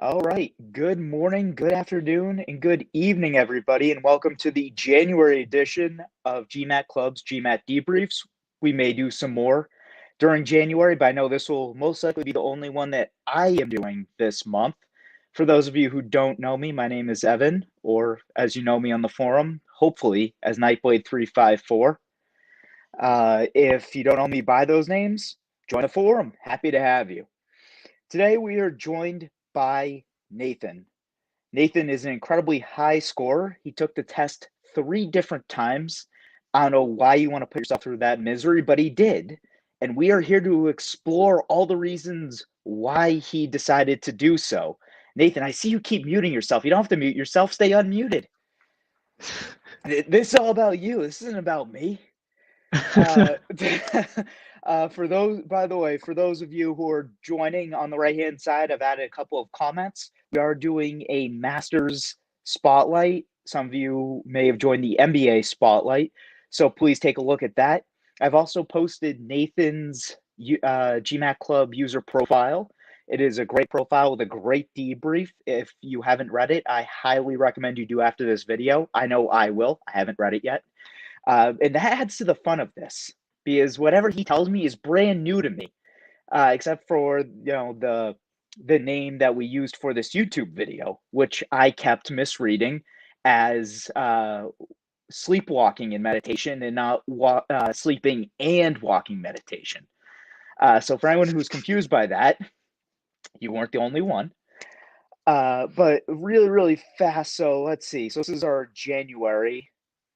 All right. Good morning, good afternoon, and good evening, everybody, and welcome to the January edition of GMAT Club's GMAT Debriefs. We may do some more during January, but I know this will most likely be the only one that I am doing this month. For those of you who don't know me, my name is Evan, or as you know me on the forum, hopefully as Nightblade354. If you don't know me by those names, join the forum. Happy to have you. Today we are joined by Nathan. Nathan is an incredibly high scorer. He took the test 3 different times. I don't know why you want to put yourself through that misery, but he did. And we are here to explore all the reasons why he decided to do so. Nathan, I see you keep muting yourself. You don't have to mute yourself. Stay unmuted. This is all about you. This isn't about me. For those of you who are joining on the right-hand side, I've added a couple of comments. We are doing a Masters Spotlight. Some of you may have joined the MBA Spotlight, so please take a look at that. I've also posted Nathan's GMAT Club user profile. It is a great profile with a great debrief. If you haven't read it, I highly recommend you do after this video. I know I will. I haven't read it yet. And that adds to the fun of this, because whatever he tells me is brand new to me, except for the name that we used for this YouTube video, which I kept misreading as sleepwalking and meditation, and not sleeping and walking meditation. So for anyone who's confused by that, you weren't the only one. But really fast. So let's see. So this is our January.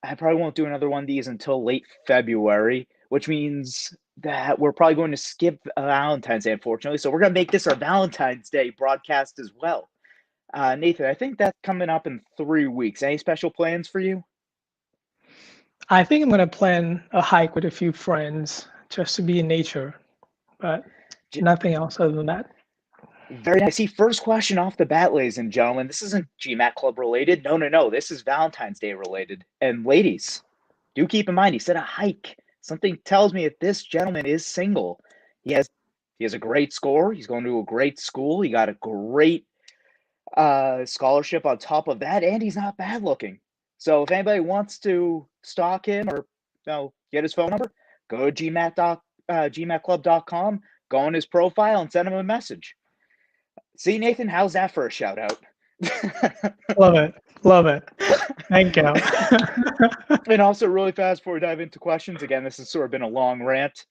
I probably won't do another one of these until late February, which means that we're probably going to skip Valentine's Day, unfortunately. So we're going to make this our Valentine's Day broadcast as well. Nathan, I think that's coming up in 3 weeks. Any special plans for you? I think I'm going to plan a hike with a few friends just to be in nature, but nothing else other than that. Very nice. See, first question off the bat, ladies and gentlemen. This isn't GMAT Club related. No. This is Valentine's Day related. And ladies, do keep in mind, he said a hike. Something tells me that this gentleman is single. He has a great score. He's going to a great school. He got a great scholarship on top of that, and he's not bad looking. So if anybody wants to stalk him or get his phone number, go to gmatclub.com, go on his profile, and send him a message. See, Nathan, how's that for a shout out? Love it. Thank you. And also, really fast before we dive into questions, again, this has sort of been a long rant.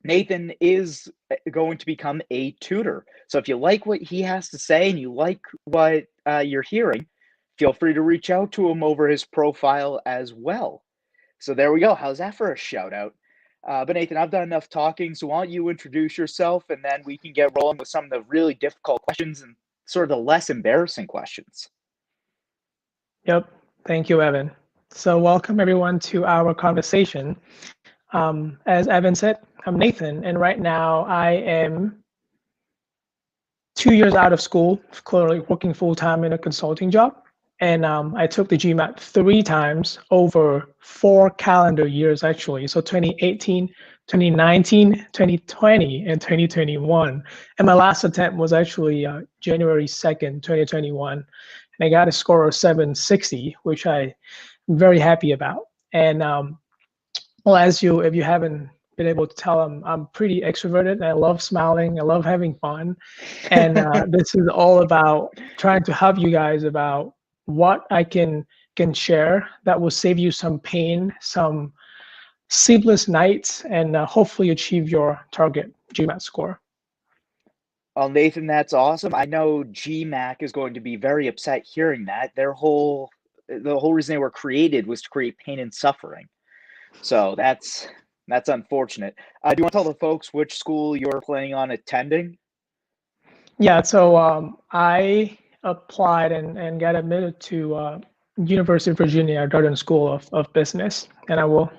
Nathan is going to become a tutor. So if you like what he has to say and you like what you're hearing, feel free to reach out to him over his profile as well. So there we go. How's that for a shout out? But Nathan, I've done enough talking, so why don't you introduce yourself, and then we can get rolling with some of the really difficult questions and sort of the less embarrassing questions. Yep. Thank you, Evan. So welcome everyone to our conversation. As Evan said, I'm Nathan, and right now I am 2 years out of school, clearly working full-time in a consulting job. And I took the GMAT 3 times over 4 calendar years, actually. So 2018, 2019, 2020, and 2021. And my last attempt was actually January 2nd, 2021. And I got a score of 760, which I'm very happy about. And if you haven't been able to tell, I'm pretty extroverted. I love smiling. I love having fun. And this is all about trying to help you guys about what I can share that will save you some pain, some sleepless nights, and hopefully achieve your target GMAT score. Well, Nathan, that's awesome. I know GMAC is going to be very upset hearing that. The whole reason they were created was to create pain and suffering. So that's unfortunate. Do you want to tell the folks which school you're planning on attending? Yeah, so I applied and got admitted to University of Virginia Darden School of Business, and I will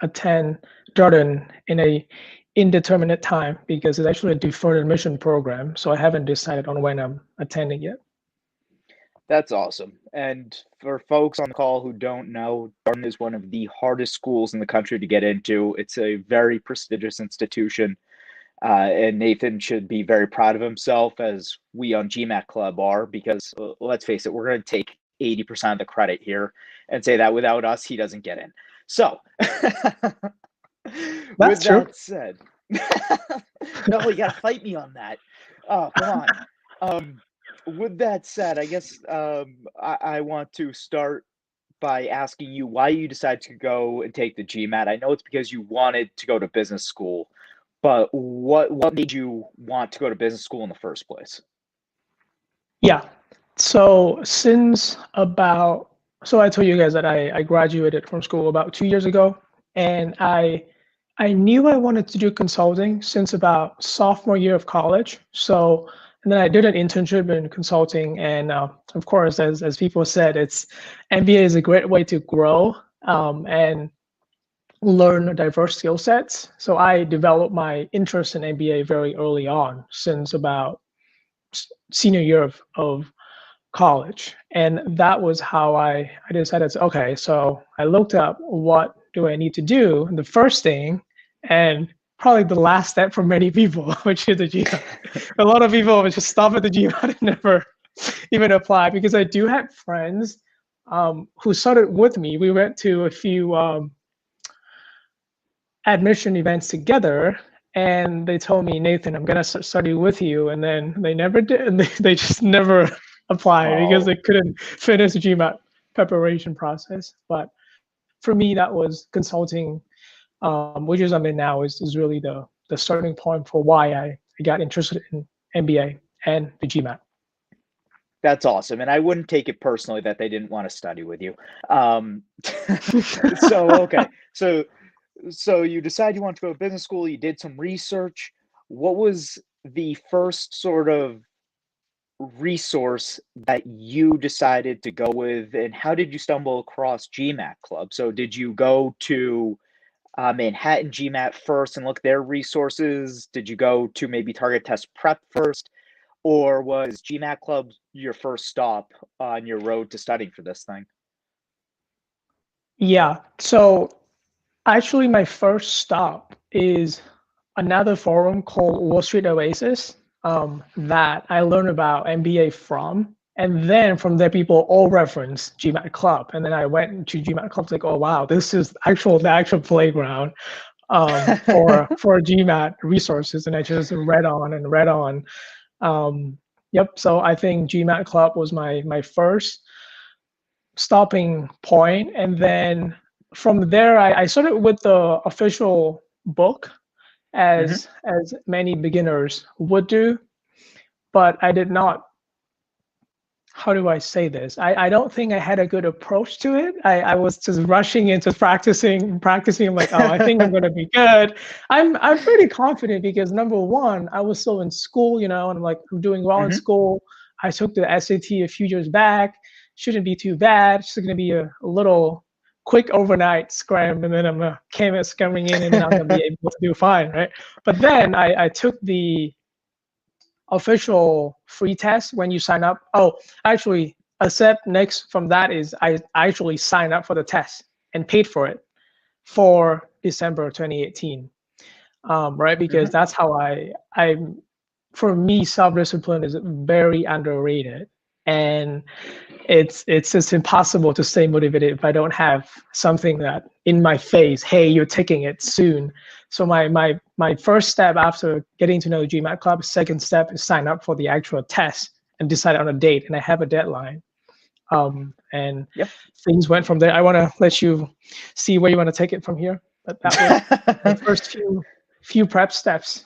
attend Darden in a indeterminate time because it's actually a deferred admission program, so I haven't decided on when I'm attending yet. That's awesome. And for folks on the call who don't know, Darden is one of the hardest schools in the country to get into. It's a very prestigious institution. And Nathan should be very proud of himself, as we on GMAT Club are, because let's face it, we're going to take 80% of the credit here and say that without us, he doesn't get in. So, That's with true. that said, no, you got to fight me on that. Oh, come on. With that said, I guess I want to start by asking you why you decided to go and take the GMAT. I know it's because you wanted to go to business school, but what made you want to go to business school in the first place? Yeah. So I told you guys that I graduated from school about 2 years ago, and I knew I wanted to do consulting since about sophomore year of college. So, and then I did an internship in consulting, and of course, as people said, it's MBA is a great way to grow and learn diverse skill sets. So I developed my interest in MBA very early on, since about senior year of college. And that was how I decided, okay, so I looked up what do I need to do. And the first thing, and probably the last step for many people, which is the GMAT. A lot of people would just stop at the GMAT and never even apply, because I do have friends who started with me. We went to a few admission events together, and they told me, Nathan, I'm gonna study with you, and then they never did. They just never applied because they Oh, couldn't finish the GMAT preparation process. But for me, that was consulting, which is I'm in now, is really the starting point for why I got interested in MBA and the GMAT. that's awesome. And I wouldn't take it personally that they didn't want to study with you. Um, so, okay. So you decide you want to go to business school, you did some research. What was the first sort of resource that you decided to go with, and how did you stumble across GMAT Club? So did you go to Manhattan GMAT first and look at their resources? Did you go to maybe Target Test Prep first? Or was GMAT Club your first stop on your road to studying for this thing? Yeah. So actually, my first stop is another forum called Wall Street Oasis, that I learned about MBA from. And then from there, people all reference GMAT Club. And then I went to GMAT Club, like, oh, wow, this is the actual playground for GMAT resources. And I just read on and read on. Yep. So I think GMAT Club was my first stopping point. And then from there, I started with the official book, Mhm. as many beginners would do, but I did not. How do I say this? I don't think I had a good approach to it. I was just rushing into practicing. I'm like, oh, I think I'm gonna be good. I'm pretty confident because number one, I was still in school, and I'm like, I'm doing well in Mhm. school. I took the SAT a few years back. Shouldn't be too bad. It's just gonna be a little quick overnight scram, and then I'm came coming in, and then I'm gonna be able to do fine, right? But then I took the official free test when you sign up. Oh, actually, a step next from that is I actually signed up for the test and paid for it for December 2018, right? Because Mhm. that's how for me, self-discipline is very underrated, and it's just impossible to stay motivated if I don't have something that in my face, hey, you're taking it soon. So my first step after getting to know the GMAT Club, second step is sign up for the actual test and decide on a date, and I have a deadline. And Yep. things went from there. I want to let you see where you want to take it from here, but that was my first few prep steps.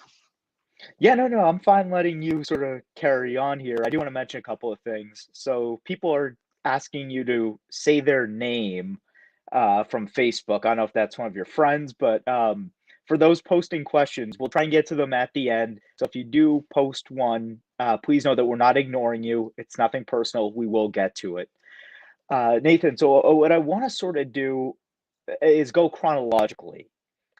Yeah, no, I'm fine letting you sort of carry on here. I do want to mention a couple of things. So people are asking you to say their name from Facebook. I don't know if that's one of your friends, but for those posting questions, we'll try and get to them at the end. So if you do post one, please know that we're not ignoring you. It's nothing personal. We will get to it. Nathan, so what I want to sort of do is go chronologically.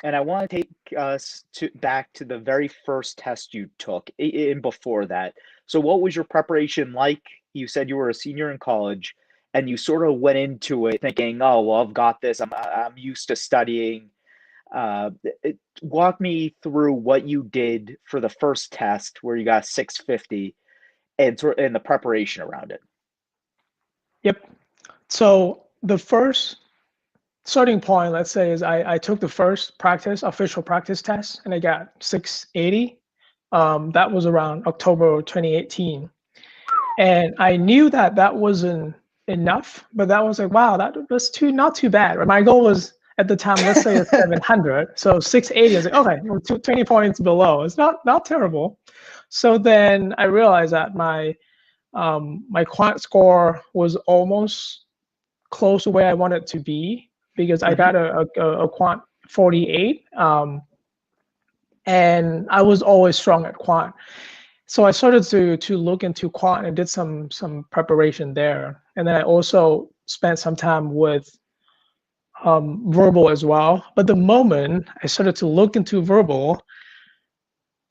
And I want to take us back to the very first test you took in before that. So what was your preparation like? You said you were a senior in college and you sort of went into it thinking, oh, well, I've got this. I'm used to studying. Walk me through what you did for the first test where you got 650 and the preparation around it. Yep. So the first starting point, let's say, is I took the first official practice test, and I got 680. That was around October 2018. And I knew that that wasn't enough, but that was like, wow, that's not too bad. My goal was at the time, let's say it's 700. So 680 is like, okay, 20 points below. It's not terrible. So then I realized that my quant score was almost close to where I wanted to be, because I got a quant 48, and I was always strong at quant. So I started to look into quant and did some preparation there, and then I also spent some time with verbal as well. But the moment I started to look into verbal,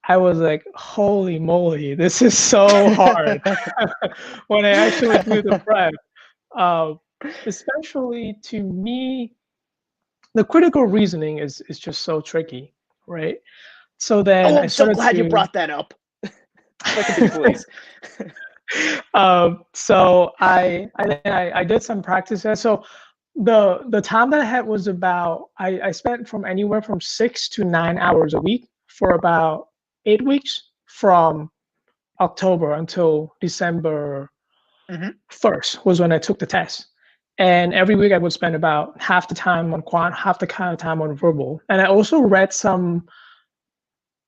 I was like, holy moly, this is so hard. When I actually do the prep, especially to me, the critical reasoning is just so tricky, right? So then I'm so glad you brought that up. Please. So I did some practices. So the time that I had was about, I spent from anywhere from 6 to 9 hours a week for about 8 weeks, from October until December 1st was when I took the test. And every week I would spend about half the time on quant, half the kind of time on verbal. And I also read some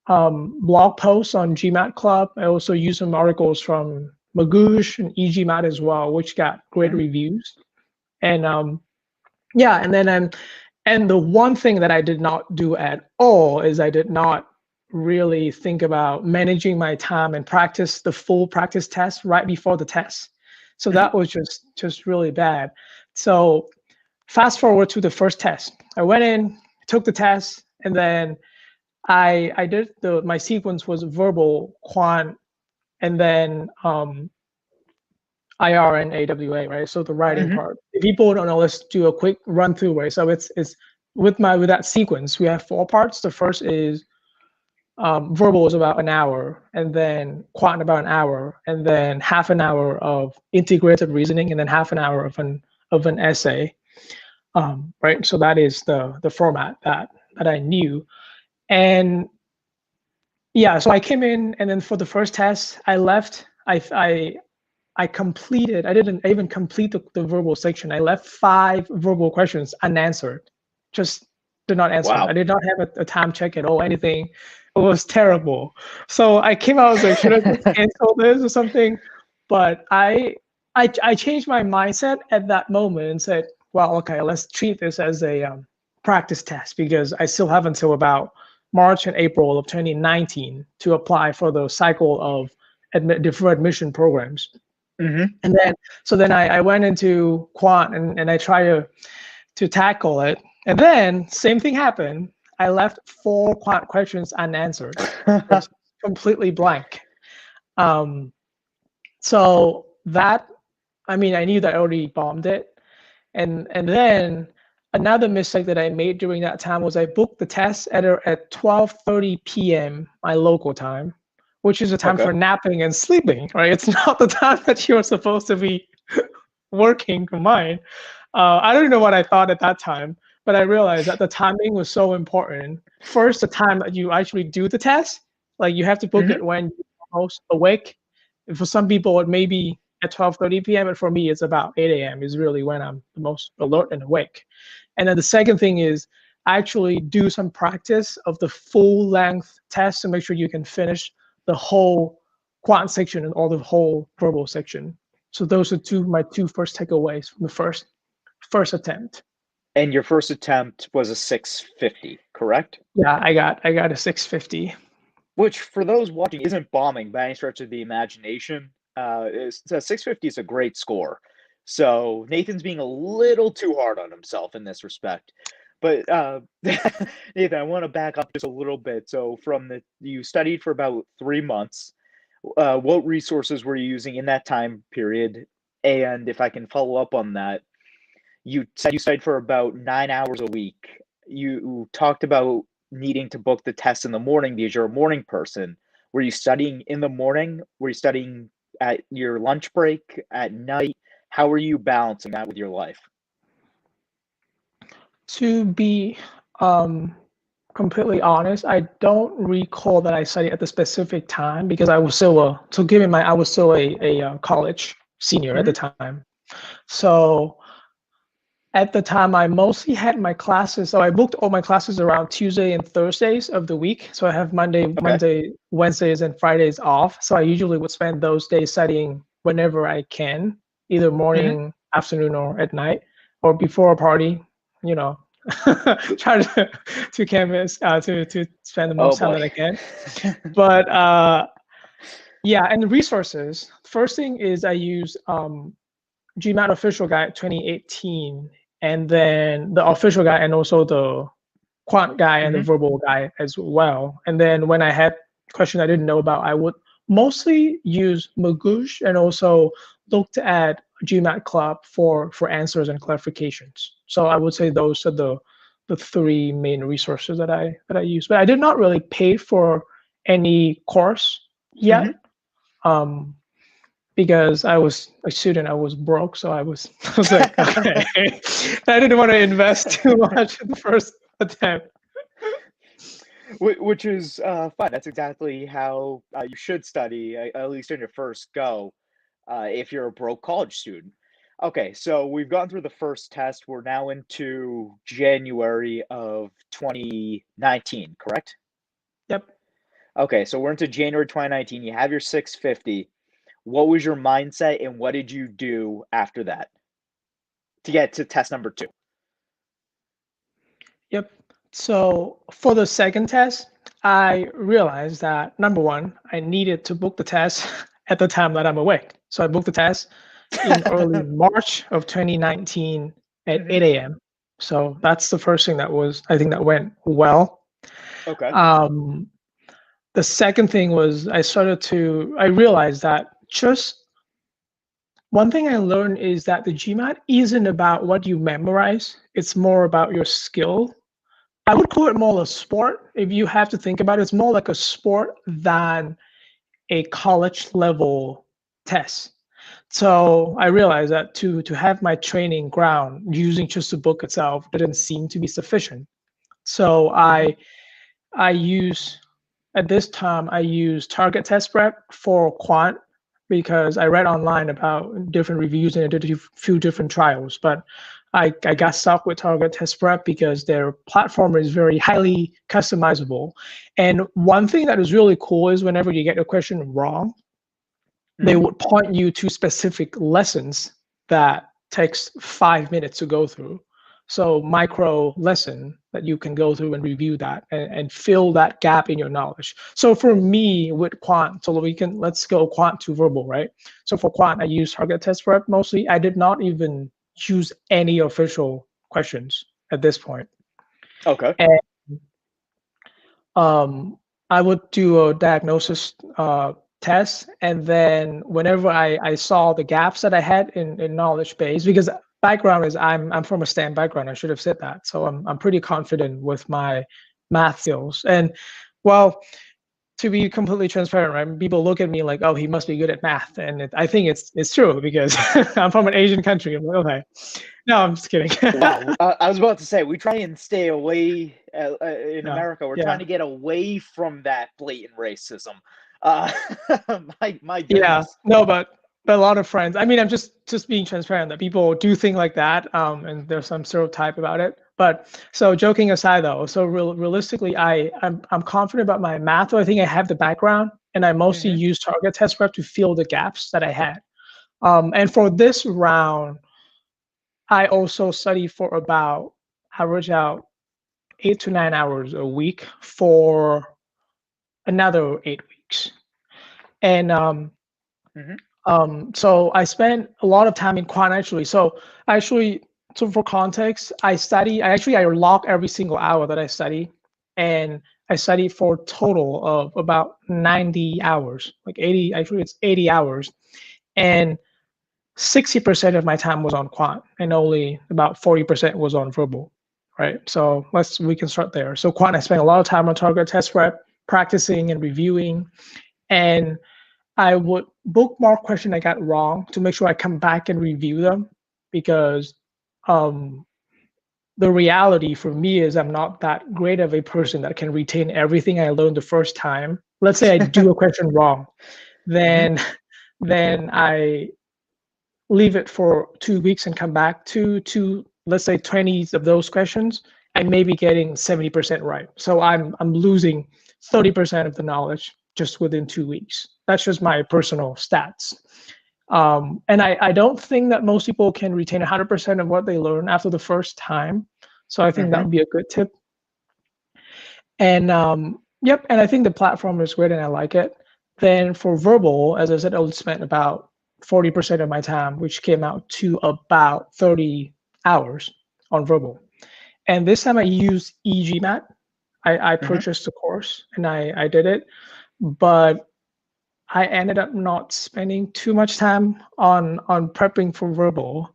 blog posts on GMAT Club. I also used some articles from Magoosh and EGMAT as well, which got great reviews. And yeah, and then and the one thing that I did not do at all is I did not really think about managing my time and practice the full practice test right before the test. So that was just really bad. So fast forward to the first test. I went in, took the test, and then I did my sequence was verbal, quant, and then IR and AWA, right? So the writing part. If people don't know, let's do a quick run through, right? So it's with that sequence, we have 4 parts. The first is verbal is about an hour, and then quant about an hour, and then half an hour of integrated reasoning, and then half an hour of an essay, right? So that is the format that I knew. And yeah, so I came in, and then for the first test, I left. I completed. I didn't even complete the verbal section. I left 5 verbal questions unanswered. Just did not answer. Wow. I did not have a time check at all. Anything. It was terrible. So I came out, I was like, should I just cancel this or something? But I changed my mindset at that moment and said, well, okay, let's treat this as a practice test, because I still have until about March and April of 2019 to apply for the cycle of deferred admission programs. And then I went into quant and I tried to tackle it. And then same thing happened. I left 4 quant questions unanswered. Just completely blank. So that, I mean, I knew that I already bombed it. And then another mistake that I made during that time was I booked the test at 12:30 p.m. my local time, which is a time for napping and sleeping, right? It's not the time that you're supposed to be working combined. I don't know what I thought at that time, but I realized that the timing was so important. First, the time that you actually do the test, like you have to book it when you're most awake. And for some people, it may be at 12:30 p.m., but for me, it's about 8 a.m. is really when I'm the most alert and awake. And then the second thing is actually do some practice of the full length test to make sure you can finish the whole quant section and all the whole verbal section. So those are my two first takeaways from the first attempt. And your first attempt was a 650, correct? Yeah, I got a 650. Which, for those watching, isn't bombing by any stretch of the imagination. 650 is a great score. So Nathan's being a little too hard on himself in this respect. But Nathan, I want to back up just a little bit. So you studied for about 3 months. What resources were you using in that time period? And if I can follow up on that, you said you studied for about 9 hours a week. you talked about needing to book the test in the morning because you're a morning person. Were you studying in the morning? Were you studying at your lunch break at night? How were you balancing that with your life? To be completely honest, I don't recall that I studied at the specific time because I was still I was still a college senior at the time. So at the time, I mostly had my classes. So I booked all my classes around Tuesday and Thursdays of the week. So I have Monday, Wednesdays, and Fridays off. So I usually would spend those days studying whenever I can, either morning, afternoon, or at night, or before a party. You know, try to canvas to spend the Oh most time boy. that I can. But yeah, and the resources. First thing is I use GMAT official guide 2018, and then the official guide, and also the quant guide and the verbal guide as well. And then when I had questions I didn't know about, I would mostly use Magoosh and also looked at GMAT Club for answers and clarifications. So I would say those are the three main resources that I use. But I did not really pay for any course yet. Because I was a student, I was broke, so I was like, okay, I didn't want to invest too much in the first attempt. Which is fine. That's exactly how you should study, at least in your first go, if you're a broke college student. Okay, so we've gone through the first test. We're now into January of 2019, correct? Yep. Okay, so we're into January 2019. You have your 650. What was your mindset and what did you do after that to get to test number 2? Yep. So for the second test, I realized that number one, I needed to book the test at the time that I'm awake. So I booked the test in early March of 2019 at 8 a.m. So that's the first thing I think that went well. Okay. The second thing was I realized that just one thing I learned is that the GMAT isn't about what you memorize. It's more about your skill. I would call it more a sport. If you have to think about it, it's more like a sport than a college level test. So I realized that to have my training ground using just the book itself didn't seem to be sufficient. So at this time I use Target Test Prep for quant because I read online about different reviews and I did a few different trials, but I got stuck with Target Test Prep because their platform is very highly customizable. And one thing that is really cool is whenever you get a question wrong, they would point you to specific lessons that takes 5 minutes to go through. So micro lesson that you can go through and review that and fill that gap in your knowledge. So for me with quant, so let's go quant to verbal, right? So for quant, I use Target Test Prep mostly. I did not even choose any official questions at this point. Okay. And I would do a diagnosis test, and then whenever I saw the gaps that I had in knowledge base, because background is I'm from a STEM background, I should have said that. So I'm pretty confident with my math skills. And well, to be completely transparent, right? People look at me like, oh, he must be good at math, and I think it's true because I'm from an Asian country. I'm like, okay, no, I'm just kidding. Wow, I was about to say we try and stay away in America. We're trying to get away from that blatant racism. My goodness. Yeah, no, but a lot of friends. I mean, I'm just being transparent that people do think like that, and there's some stereotype about it. But so joking aside, though, so realistically, I'm confident about my math. So I think I have the background, and I mostly use Target Test Prep to fill the gaps that I had. And for this round, I also study for about average out 8 to 9 hours a week for another 8 weeks. And so I spent a lot of time in quant actually. So for context, I log every single hour that I study, and I study for a total of about 90 hours, like 80, actually it's 80 hours. And 60% of my time was on quant and only about 40% was on verbal, right? So we can start there. So quant, I spent a lot of time on target test prep, practicing and reviewing, and I would bookmark question I got wrong to make sure I come back and review them, because the reality for me is I'm not that great of a person that can retain everything I learned the first time. Let's say I do a question wrong, then I leave it for 2 weeks and come back to let's say 20 of those questions, I may be getting 70% right. So I'm losing 30% of the knowledge just within 2 weeks. That's just my personal stats. And I don't think that most people can retain 100% of what they learn after the first time. So I think that would be a good tip. And yep, and I think the platform is great and I like it. Then for verbal, as I said, I would spend about 40% of my time, which came out to about 30 hours on verbal. And this time I used eGMAT. I purchased the course and I did it, but I ended up not spending too much time on prepping for verbal.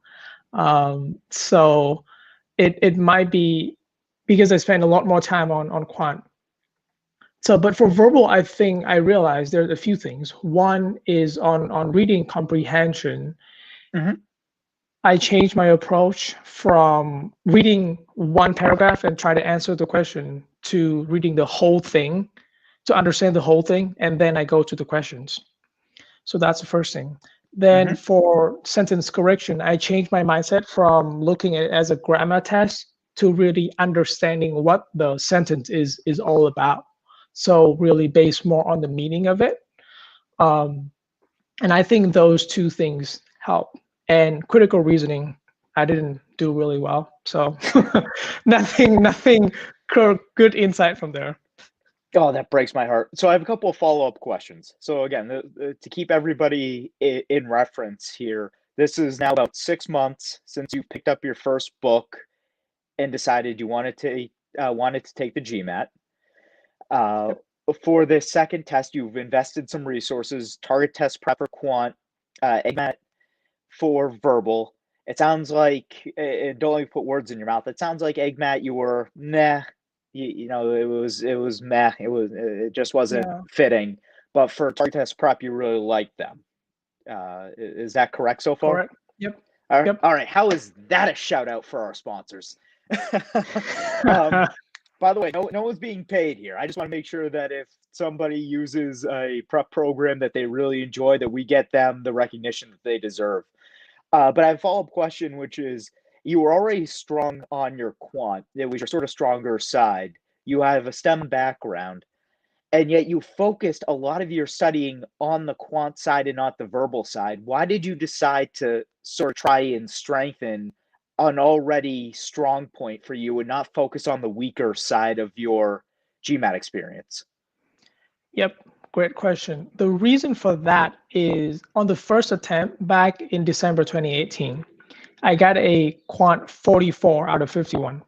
So it might be because I spend a lot more time on quant. So, but for verbal, I think I realized there's a few things. One is on reading comprehension. I changed my approach from reading one paragraph and try to answer the question to reading the whole thing to understand the whole thing, and then I go to the questions. So that's the first thing. Then for sentence correction, I changed my mindset from looking at it as a grammar test to really understanding what the sentence is all about. So really based more on the meaning of it. And I think those two things help. And critical reasoning, I didn't do really well. So nothing good insight from there. Oh, that breaks my heart. So I have a couple of follow-up questions. So again, to keep everybody in reference here, this is now about 6 months since you picked up your first book and decided you wanted to take the GMAT. For this second test, you've invested some resources, target test prep for quant, GMAT for verbal. It sounds like, don't let me put words in your mouth, it sounds like GMAT you were meh. You know, it was meh. It just wasn't fitting. But for target test prep, you really liked them. Is that correct so far? Correct. Yep. All right. Yep. All right. How is that a shout out for our sponsors? By the way, no one's being paid here. I just want to make sure that if somebody uses a prep program that they really enjoy, that we get them the recognition that they deserve. But I have a follow-up question, which is, you were already strong on your quant. It was your sort of stronger side. You have a STEM background, and yet you focused a lot of your studying on the quant side and not the verbal side. Why did you decide to sort of try and strengthen an already strong point for you and not focus on the weaker side of your GMAT experience? Yep. Great question. The reason for that is on the first attempt back in December 2018, I got a quant 44 out of 51.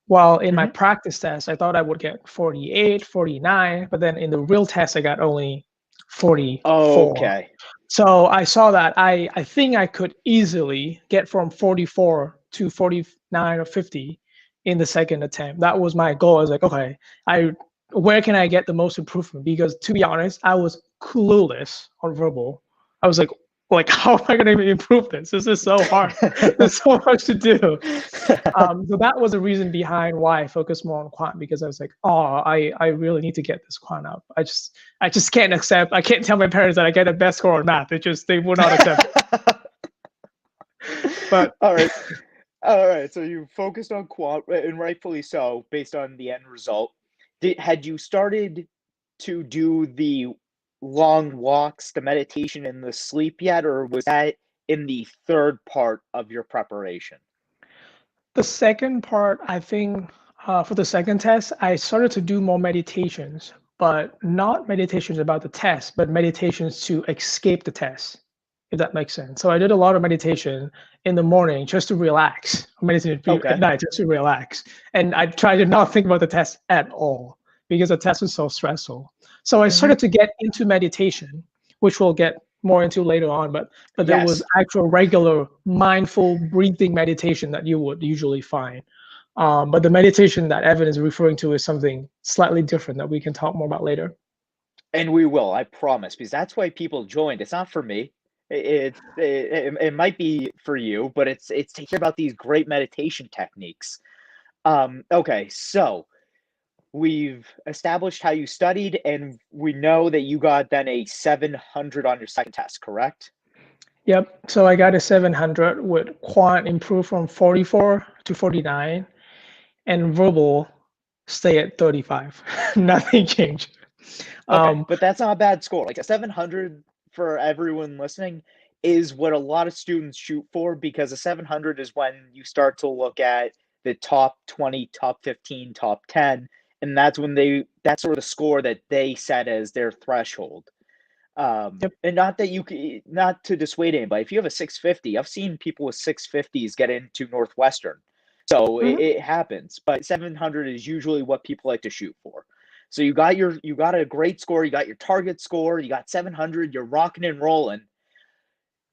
While in my practice test, I thought I would get 48, 49, but then in the real test, I got only 44. Okay. So I saw that I think I could easily get from 44 to 49 or 50 in the second attempt. That was my goal. I was like, okay, where can I get the most improvement? Because to be honest, I was clueless on verbal. I was like, how am I going to improve this? This is so hard. There's so much to do. So that was the reason behind why I focused more on quant, because I was like, I really need to get this quant up. I just can't accept. I can't tell my parents that I get a best score on math. They will not accept it. But all right. So you focused on quant, and rightfully so, based on the end result. Had you started to do the long walks, the meditation, and the sleep yet, or was that in the third part of your preparation? The second part, I think, for the second test, I started to do more meditations, but not meditations about the test, but meditations to escape the test, if that makes sense. So I did a lot of meditation in the morning just to relax, meditation at night just to relax. And I tried to not think about the test at all because the test was so stressful. So I started to get into meditation, which we'll get more into later on, but there was actual regular mindful breathing meditation that you would usually find. But the meditation that Evan is referring to is something slightly different that we can talk more about later. And we will, I promise, because that's why people joined. It's not for me. It might be for you, but it's to hear about these great meditation techniques. Okay, so we've established how you studied, and we know that you got then a 700 on your second test, correct? Yep. So I got a 700 with quant improved from 44 to 49, and verbal stay at 35. Nothing changed. Okay, but that's not a bad score. Like a 700 for everyone listening is what a lot of students shoot for, because a 700 is when you start to look at the top 20, top 15, top 10, and that's when that's sort of the score that they set as their threshold. Yep. And not to dissuade anybody. If you have a 650, I've seen people with 650s get into Northwestern. So it happens, but 700 is usually what people like to shoot for. So you got a great score, you got your target score, you got 700, you're rocking and rolling.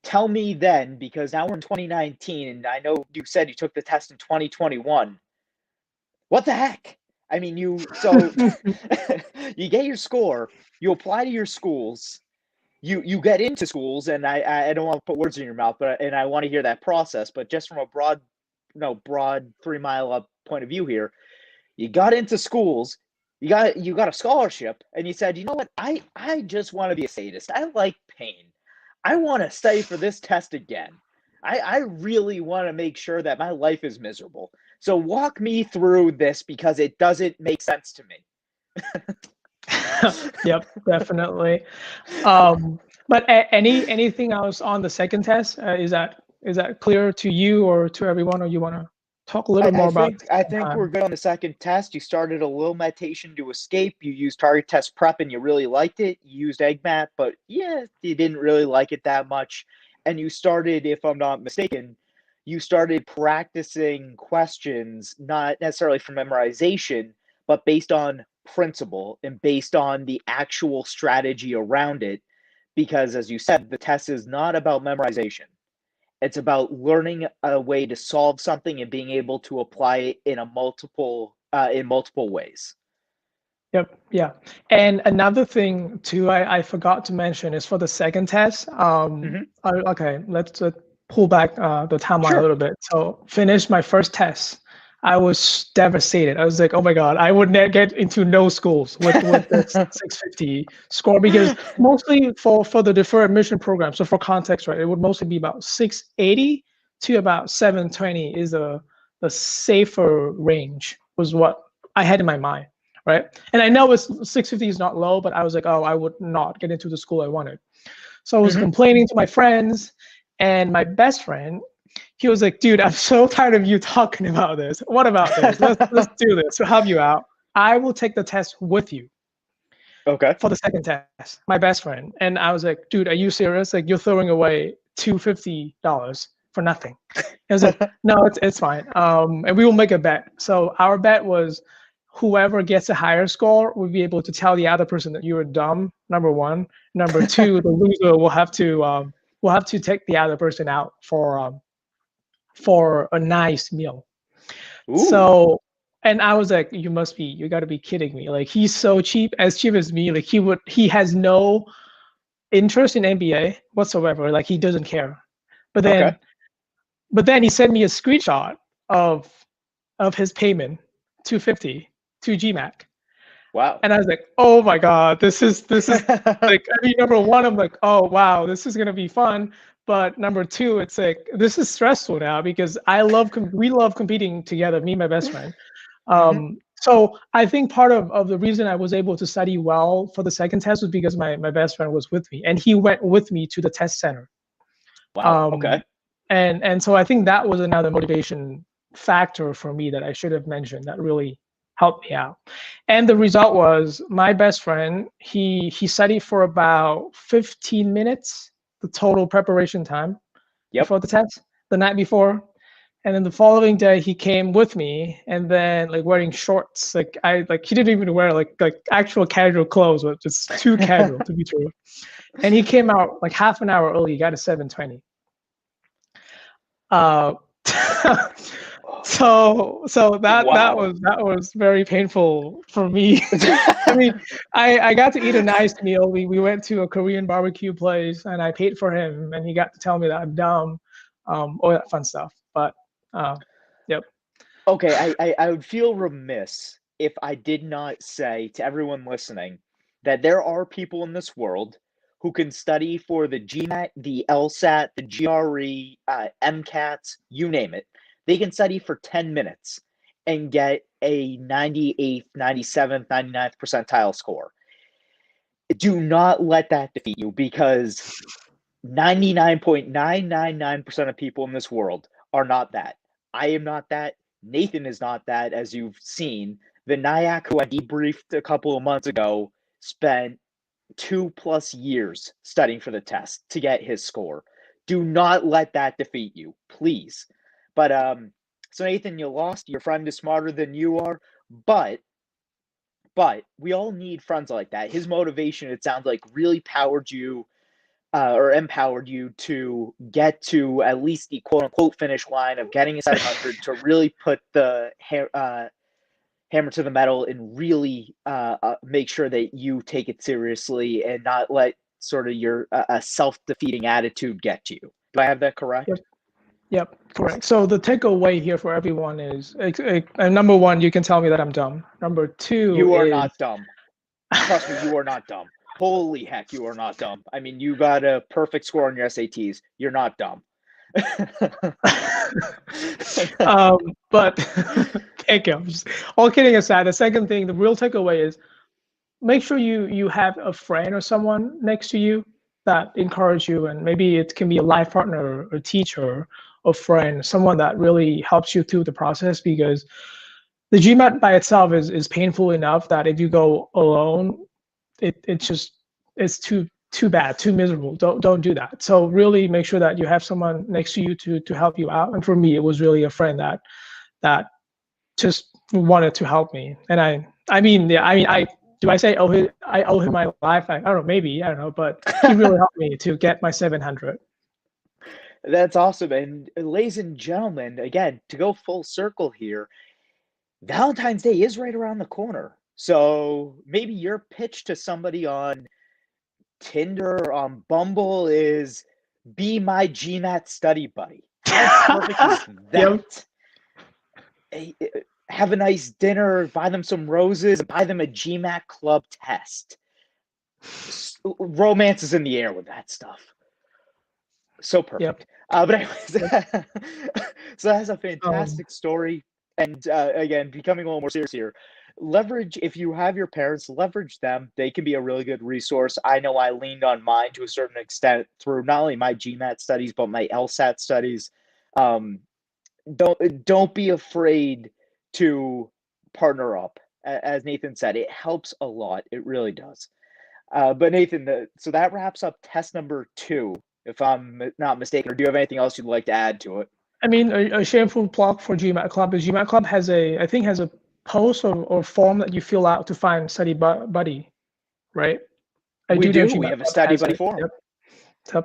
Tell me then, because now we're in 2019, and I know you said you took the test in 2021. What the heck? I mean, you get your score, you apply to your schools, you get into schools, and I don't want to put words in your mouth, but I want to hear that process. But just from a broad 3 mile up point of view here, you got into schools, you got a scholarship, and you said, you know what, I just want to be a sadist. I like pain. I want to study for this test again. I really want to make sure that my life is miserable. So walk me through this, because it doesn't make sense to me. Yep, definitely. But anything else on the second test? Is that clear to you or to everyone, or you want to talk a little bit more about? I think we're good on the second test. You started a little meditation to escape. You used target test prep, and you really liked it. You used GMAT, but yeah, you didn't really like it that much. And you started, if I'm not mistaken, you started practicing questions, not necessarily for memorization, but based on principle and based on the actual strategy around it. Because as you said, the test is not about memorization. It's about learning a way to solve something and being able to apply it in multiple ways. Yep. Yeah. And another thing too, I forgot to mention is for the second test. Okay, let's pull back the timeline a little bit. So finish my first test. I was devastated. I was like, oh my God, I would not get into no schools with this 650 score, because mostly for the deferred admission program. So for context, right, it would mostly be about 680 to about 720 is the safer range, was what I had in my mind. Right. And I know it's 650 is not low, but I was like, oh, I would not get into the school I wanted. So I was complaining to my friends, and my best friend, he was like, dude, I'm so tired of you talking about this. What about this? Let's do this. To help you out, I will take the test with you. Okay. For the second test, my best friend. And I was like, dude, are you serious? Like, you're throwing away $250 for nothing. I was like, no, it's fine. And we will make a bet. So our bet was, whoever gets a higher score will be able to tell the other person that you were dumb, number one. Number two, the loser will have to take the other person out for a nice meal. Ooh. So, and I was like, you got to be kidding me. Like, he's so cheap as me. Like, he has no interest in NBA whatsoever. Like, he doesn't care. But then he sent me a screenshot of his payment, $250 to GMAT. Wow. And I was like, oh my God, this is like, I mean, number one, I'm like, oh wow, this is gonna be fun. But number two, it's like, this is stressful now, because we love competing together, me and my best friend. So I think part of the reason I was able to study well for the second test was because my best friend was with me, and he went with me to the test center. Wow. Okay. And so I think that was another motivation factor for me that I should have mentioned that really helped me out. And the result was, my best friend, he studied for about 15 minutes, the total preparation time before the test, the night before. And then the following day he came with me, and then like wearing shorts. He didn't even wear like actual casual clothes, but just too casual to be true. And he came out like half an hour early, he got a 720. So that Wow. that was very painful for me. I mean, I got to eat a nice meal. We went to a Korean barbecue place, and I paid for him, and he got to tell me that I'm dumb, all that fun stuff. But yep. Okay, I would feel remiss if I did not say to everyone listening that there are people in this world who can study for the GMAT, the LSAT, the GRE, MCATs, you name it. They can study for 10 minutes and get a 98th, 97th, 99th percentile score. Do not let that defeat you, because 99.999% of people in this world are not that. I am not that. Nathan is not that, as you've seen. Vinayak, who I debriefed a couple of months ago, spent 2+ years studying for the test to get his score. Do not let that defeat you, please. But so Nathan, you lost. Your friend is smarter than you are, but we all need friends like that. His motivation, it sounds like, really powered you or empowered you to get to at least the quote unquote finish line of getting a 700 to really put the hammer to the metal and really make sure that you take it seriously and not let sort of your self-defeating attitude get to you. Do I have that correct? Yep. Yep, correct. So the takeaway here for everyone is, number one, you can tell me that I'm dumb. Number two, you are not dumb. Trust me, you are not dumb. Holy heck, you are not dumb. I mean, you got a perfect score on your SATs. You're not dumb. But thank you. All kidding aside, the second thing, the real takeaway is, make sure you have a friend or someone next to you that encourage you, and maybe it can be a life partner, a teacher, a friend, someone that really helps you through the process, because the GMAT by itself is painful enough that if you go alone, it's too bad, too miserable. Don't do that. So really make sure that you have someone next to you to help you out. And for me, it was really a friend that just wanted to help me. And I owe him my life? I don't know, maybe, I don't know, but he really helped me to get my 700. That's awesome. And ladies and gentlemen, again, to go full circle here, Valentine's Day is right around the corner. So maybe your pitch to somebody on Tinder or on Bumble is, be my GMAT study buddy. How perfect is that? Yep. Have a nice dinner, buy them some roses, buy them a GMAT Club test. Romance is in the air with that stuff. So perfect. Yep. But anyways, so that's a fantastic story. And again, becoming a little more serious here, leverage, if you have your parents, leverage them. They can be a really good resource. I know I leaned on mine to a certain extent through not only my GMAT studies, but my LSAT studies. Don't be afraid to partner up. As Nathan said, it helps a lot. It really does. But Nathan, so that wraps up test number 2, if I'm not mistaken. Or do you have anything else you'd like to add to it? I mean, a shameful plug for GMAT Club is GMAT Club has I think has a post or form that you fill out to find study buddy, right? We do. We have a study buddy form. Yep.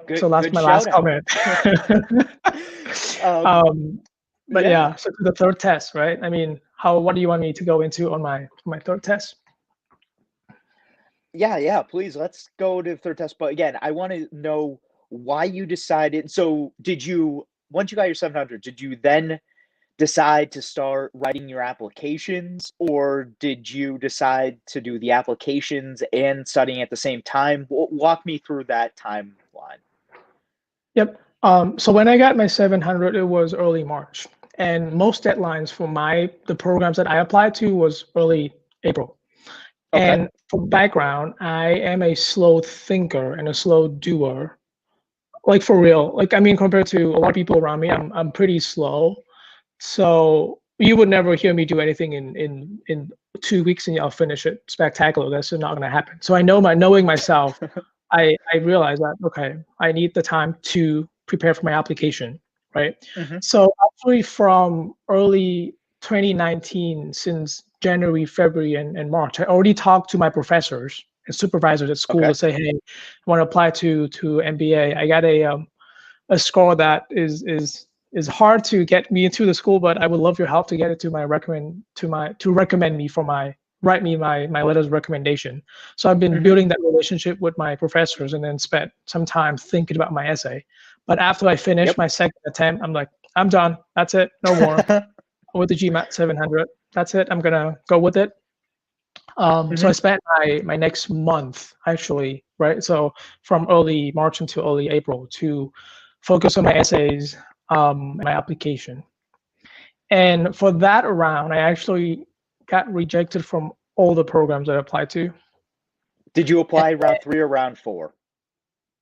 Good, so that's my last comment. But yeah, so the third test, right? I mean, what do you want me to go into on my third test? Yeah, please. Let's go to the third test. But again, I want to know why you decided. So once you got your 700, did you then decide to start writing your applications, or did you decide to do the applications and studying at the same time? Walk me through that timeline. Yep. So when I got my 700, it was early March, and most deadlines for the programs that I applied to was early April. Okay. And for background, I am a slow thinker and a slow doer. Like, for real. Like, I mean, compared to a lot of people around me, I'm pretty slow. So you would never hear me do anything in 2 weeks and I'll finish it spectacular. That's not going to happen. So knowing myself, I realized that, okay, I need the time to prepare for my application, right? Mm-hmm. So actually from early 2019, since January, February, and March, I already talked to my professors and supervisors at school to say, hey, I want to apply to MBA. I got a score that is is hard to get me into the school, but I would love your help to get it to recommend me for write me my letters of recommendation. So I've been building that relationship with my professors, and then spent some time thinking about my essay. But after I finished my second attempt, I'm like, I'm done. That's it. No more. With the GMAT 700. That's it. I'm gonna go with it. So I spent my next month, actually, right? So from early March until early April, to focus on my essays, my application. And for that round, I actually got rejected from all the programs that I applied to. Did you apply round 3 or round 4?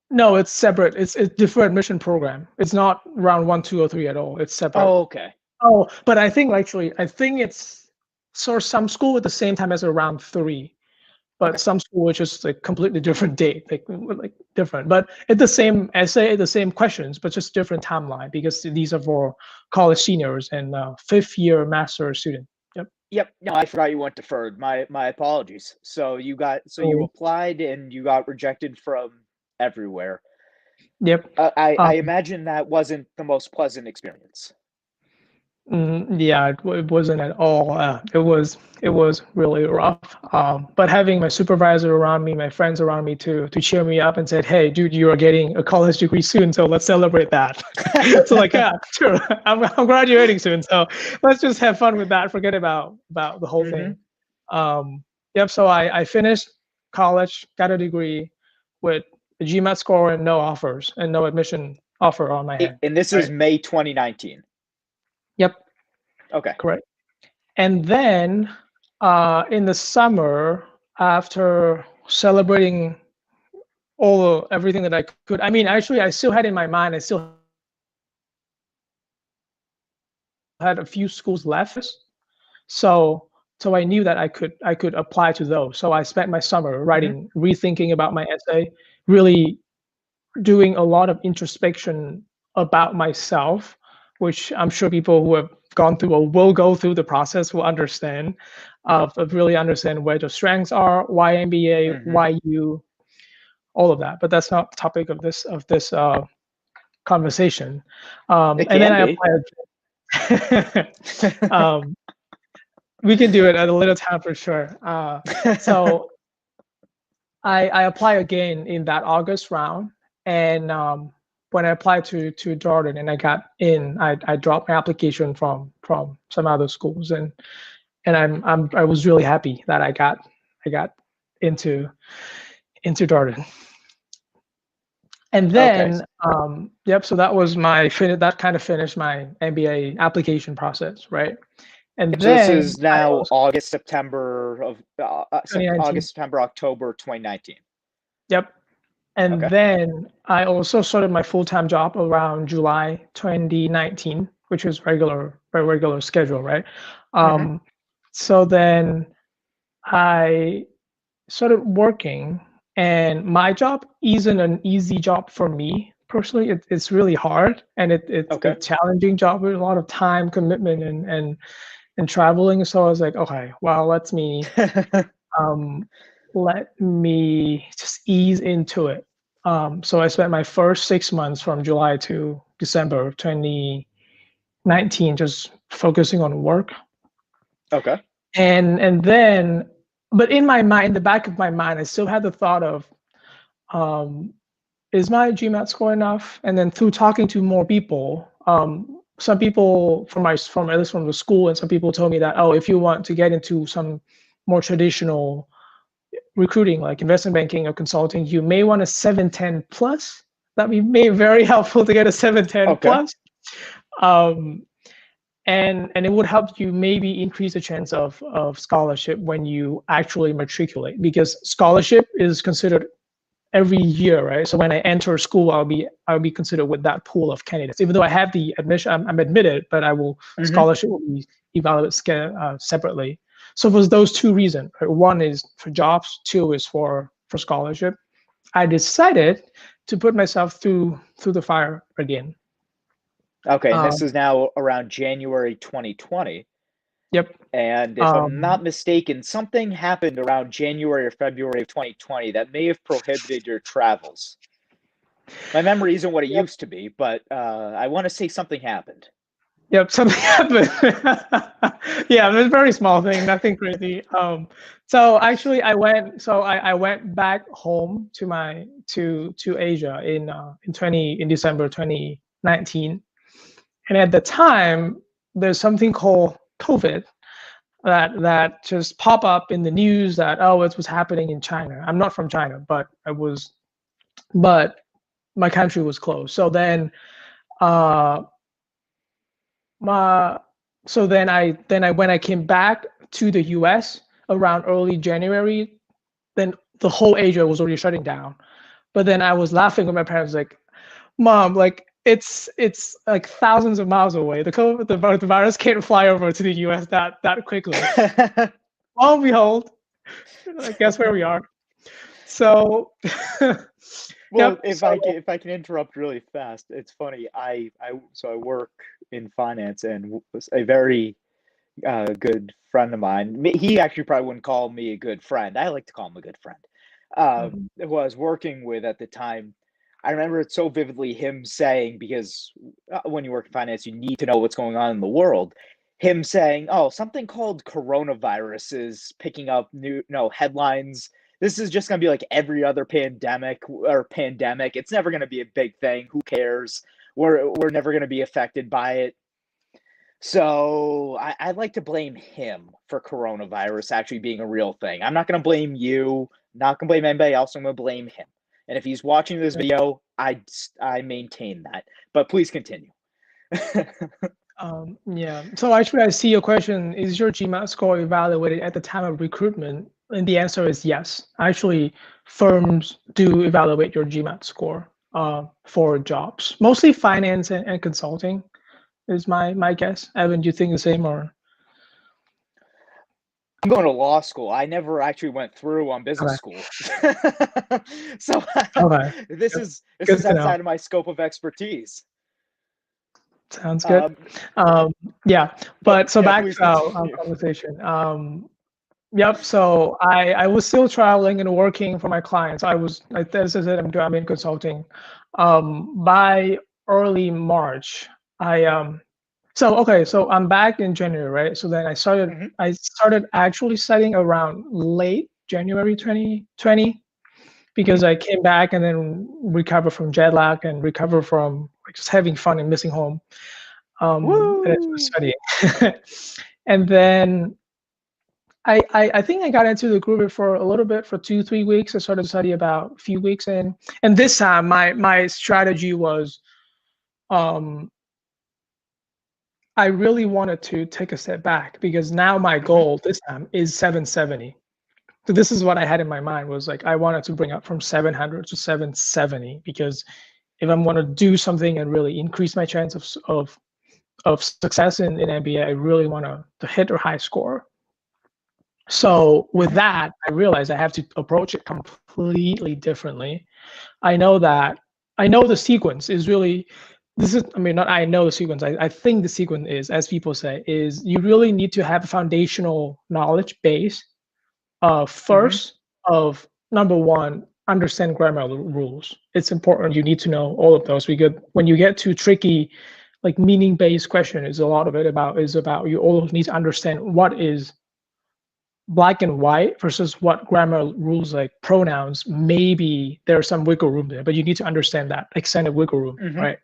No, it's separate. It's a different admission program. It's not round 1, 2, or 3 at all. It's separate. Oh, okay. Oh, but I think it's sort of some school at the same time as a round 3, but some school which is like completely different date, like different. But it's the same essay, the same questions, but just different timeline, because these are for college seniors and 5th-year master student. Yep. No, I forgot you went deferred. My apologies. So you applied and you got rejected from everywhere. Yep. I imagine that wasn't the most pleasant experience. Yeah, it wasn't at all. It was really rough. But having my supervisor around me, my friends around me to cheer me up and said, "Hey, dude, you are getting a college degree soon, so let's celebrate that." So like, yeah, sure, I'm graduating soon, so let's just have fun with that. Forget about the whole thing. Yep. So I finished college, got a degree with a GMAT score and no offers and no admission offer on my hand. And this is May 2019. Yep. Okay. Correct. And then in the summer, after celebrating everything that I could, I mean, actually, I still had in my mind, I still had a few schools left. So I knew that I could apply to those. So I spent my summer writing, rethinking about my essay, really doing a lot of introspection about myself, which I'm sure people who have gone through or will go through the process will understand, of really understand where the strengths are, why MBA, why you, all of that. But that's not the topic of this conversation. And then I applied. We can do it at a later time for sure. So I apply again in that August round, and when I applied to Jordan and I got in, I dropped my application from some other schools, and I was really happy that I got into Jordan. And then yep, so that was that kind of finished my MBA application process, right? And so then this is now August, September, October 2019. Yep. And then I also started my full-time job around July 2019, which was very regular schedule, right? So then I started working, and my job isn't an easy job for me personally. It's really hard, and it's a challenging job with a lot of time commitment and traveling. So I was like, okay, well, let me just ease into it. So I spent my first 6 months from July to December of 2019 just focusing on work. Okay. And then, but in my mind, the back of my mind, I still had the thought of, is my GMAT score enough? And then through talking to more people, some people from at least from the school, and some people told me that, oh, if you want to get into some more traditional recruiting like investment banking or consulting, you may want a 710 plus. That may be very helpful to get a 710 plus. And it would help you maybe increase the chance of scholarship when you actually matriculate, because scholarship is considered every year, right? So when I enter school, I'll be considered with that pool of candidates. Even though I have the admission, I'm admitted, but scholarship will be evaluated separately. So for those two reasons, right? One is for jobs, two is for scholarship. I decided to put myself through the fire again. Okay, and this is now around January 2020. Yep. And if I'm not mistaken, something happened around January or February of 2020 that may have prohibited your travels. My memory isn't what it Yep. used to be, but I want to say something happened. Yep, something happened. Yeah, it was a very small thing, nothing crazy. So actually, I went back home to to Asia in December 2019, and at the time, there's something called COVID that just pop up in the news that, oh, it was happening in China. I'm not from China, but but my country was closed. So then uh my then I when I came back to the US around early January, then the whole Asia was already shutting down. But then I was laughing with my parents, like, Mom, like it's like thousands of miles away. The virus can't fly over to the US that quickly. Lo and behold, I guess where we are. So Well, yep. if I can interrupt really fast, it's funny. I work in finance, and was a very good friend of mine. He actually probably wouldn't call me a good friend. I like to call him a good friend. Mhm. Who I was working with at the time. I remember it so vividly. Him saying, because when you work in finance, you need to know what's going on in the world. Him saying, "Oh, something called coronavirus is picking up new no headlines. This is just going to be like every other pandemic. It's never going to be a big thing. Who cares? We're never going to be affected by it." So I'd like to blame him for coronavirus actually being a real thing. I'm not going to blame you. Not going to blame anybody else. I'm going to blame him. And if he's watching this video, I maintain that. But please continue. Yeah. So actually, I see your question. Is your GMAT score evaluated at the time of recruitment? And the answer is yes. Actually, firms do evaluate your GMAT score for jobs, mostly finance and consulting is my guess. Evan, do you think the same or? I'm going to law school. I never actually went through on business Okay. school. So Okay. this Good, is good to know. outside of my scope of expertise. Sounds good. Um, Yeah. but But so yeah, back please to our continue. conversation. Yep. So I was still traveling and working for my clients. As I said, I'm in consulting. By early March, I okay. So I'm back in January, right? So then Mhm. I started actually studying around late January 2020 because I came back and then recover from jet lag and recover from just having fun and missing home. And I Woo! started studying, and then I think I got into the group for a little bit for 2-3 weeks. I started to study about a few weeks in, and this time my strategy was um, I really wanted to take a step back because now my Mhm. goal this time is 770. So this is what I had in my mind was like I wanted to bring up from 700 to 770 because if I'm going to do something and really increase my chance of success in MBA, I really want to hit a high score. So with Mhm. that, I realized I have to approach it completely differently. I know that I know the sequence is really this is I mean not I know the sequence. I think the sequence is, as people say, is you really need to have a foundational knowledge base Mhm. first of number one, understand grammar rules. It's important. You need to know all of those because when you get to tricky like meaning-based question, is a lot of it about you always need to understand what is black and white versus what grammar rules like pronouns. Maybe there's some wiggle room there, but you need to understand that extended wiggle room, Mhm. right?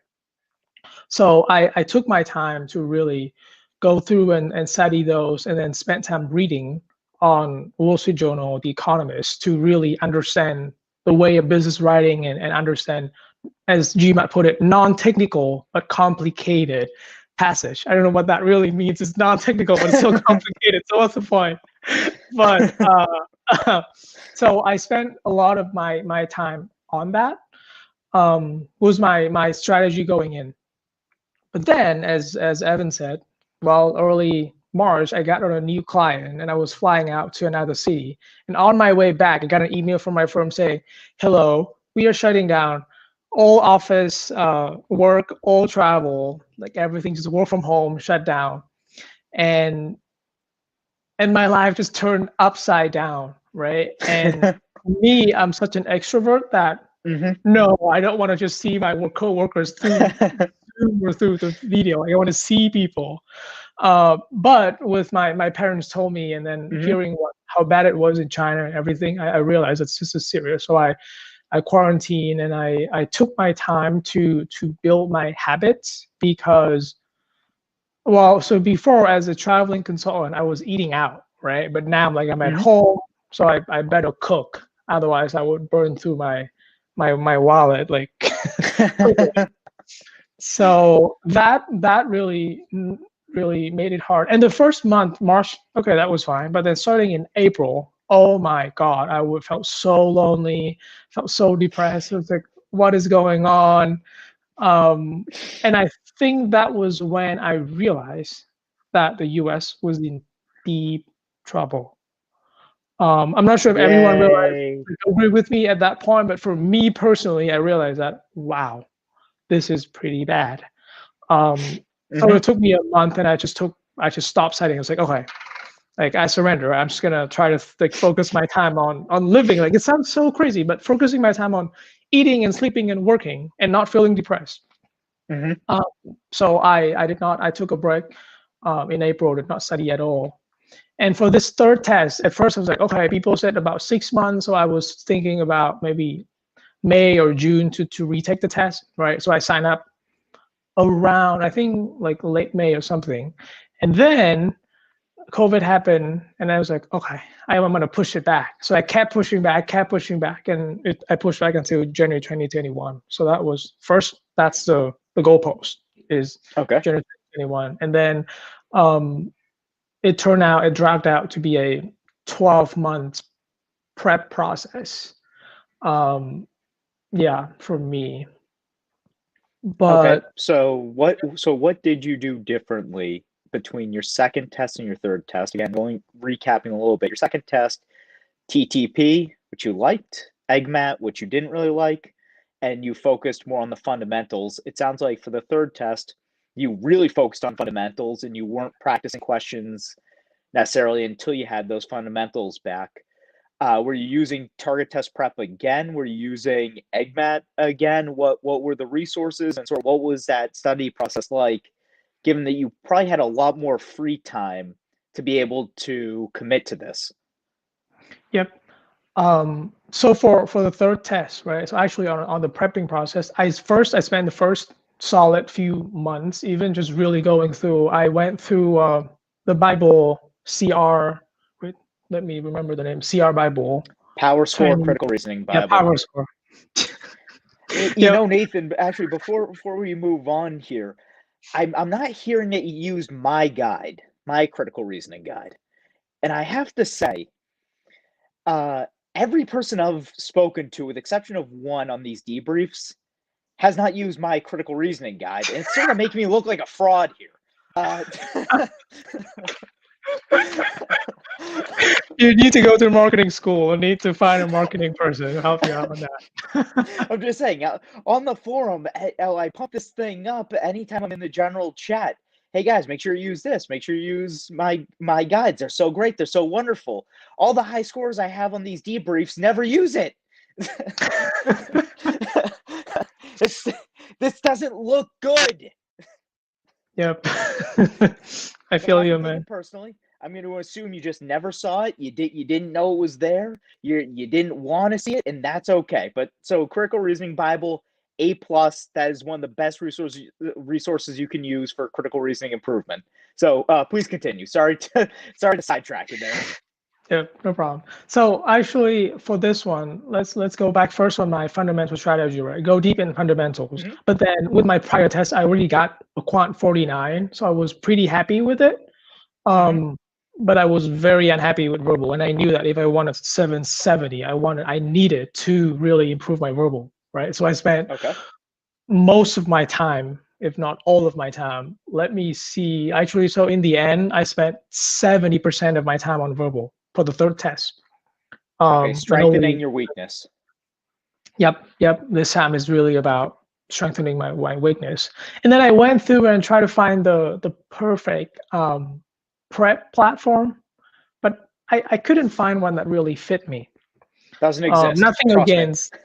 So I took my time to really go through and study those and then spent time reading on Wall Street Journal, The Economist, to really understand the way of business writing and understand, as GMAT put it, non-technical but complicated passage. I don't know what that really means. It's non-technical, but it's so complicated. So what's the point? But so I spent a lot of my time on that. Was my strategy going in. But then, as Evan said, well, early March, I got on a new client and I was flying out to another city. And on my way back, I got an email from my firm saying, "Hello, we are shutting down all office work, all travel, like everything, just work from home, shut down." And my life just turned upside down, right? And me, I'm such an extrovert that No, I don't want to just see my coworkers through Zoom or through the video. I want to see people. But with my parents told me, and then hearing how bad it was in China and everything, I realized it's just as serious. So I quarantined, and I took my time to build my habits, because, well, so before, as a traveling consultant, I was eating out, right? But now I'm at home, so I better cook. Otherwise, I would burn through my wallet like. So that really made it hard. And the first month, March, okay, that was fine. But then starting in April, oh my God, felt so lonely, felt so depressed. It was like, what is going on? And I think that was when I realized that the US was in deep trouble. I'm not sure if everyone realized, agree with me at that point, but for me personally, I realized that, wow, this is pretty bad. So it took me a month, and I just stopped studying. I was like, okay, like, I surrender. I'm just gonna try to focus my time on living. Like, it sounds so crazy, but focusing my time on eating and sleeping and working and not feeling depressed. So I did not. I took a break in April. Did not study at all. And for this third test, at first I was like, okay, people said about 6 months, so I was thinking about maybe May or June to retake the test, right? So I signed up around, I think, like late May or something. And then COVID happened, and I was like, okay, I'm going to push it back. So I kept pushing back, and I pushed back until January 2021. So that was first, that's the goalpost, is January 2021. And then it dragged out to be a 12-month prep process. Yeah, for me. But so what did you do differently between your second test and your third test? Again, recapping a little bit. Your second test, TTP, which you liked, GMAT, which you didn't really like, and you focused more on the fundamentals. It sounds like for the third test, you really focused on fundamentals, and you weren't practicing questions necessarily until you had those fundamentals back. Were you using target test prep again? Were you using GMAT again? What were the resources, and sort of what was that study process like, given that you probably had a lot more free time to be able to commit to this? Yep. So for the third test, right? So actually on the prepping process, I spent the first solid few months, even just really going through. I went through the Bible CR. Wait, let me remember the name. CR Bible. Power Score Critical Reasoning Bible. Yeah, Power Score. You know, Nathan, actually, before we move on here, I'm not hearing that you used my guide, my critical reasoning guide. And I have to say, every person I've spoken to, with the exception of one on these debriefs, has not used my critical reasoning guide. And it's sort of making me look like a fraud here. You need to go to marketing school and need to find a marketing person to help you out on that. I'm just saying, on the forum, I pump this thing up anytime I'm in the general chat. Hey guys, make sure you use this. Make sure you use my guides. They're so great. They're so wonderful. All the high scores I have on these debriefs, never use it. This doesn't look good. Yep. I feel you, man. Personally, I'm going to assume you just never saw it. You didn't know it was there. You didn't want to see it, and that's okay. But so Critical Reasoning Bible, A+, that is one of the best resources you can use for critical reasoning improvement. So please continue. Sorry to sidetrack you there. Yeah, no problem. So actually, for this one, let's go back first on my fundamental strategy, right? Go deep in fundamentals. But then with my prior test, I already got a quant 49, so I was pretty happy with it. But I was very unhappy with verbal, and I knew that if I wanted 770, I needed to really improve my verbal, right? So I spent most of my time, if not all of my time. Let me see. Actually, so in the end, I spent 70% of my time on verbal for the third test. Strengthening your weakness. Yep. This time is really about strengthening my weakness. And then I went through and tried to find the perfect prep platform, but I couldn't find one that really fit me. Doesn't exist. Nothing Trust me. against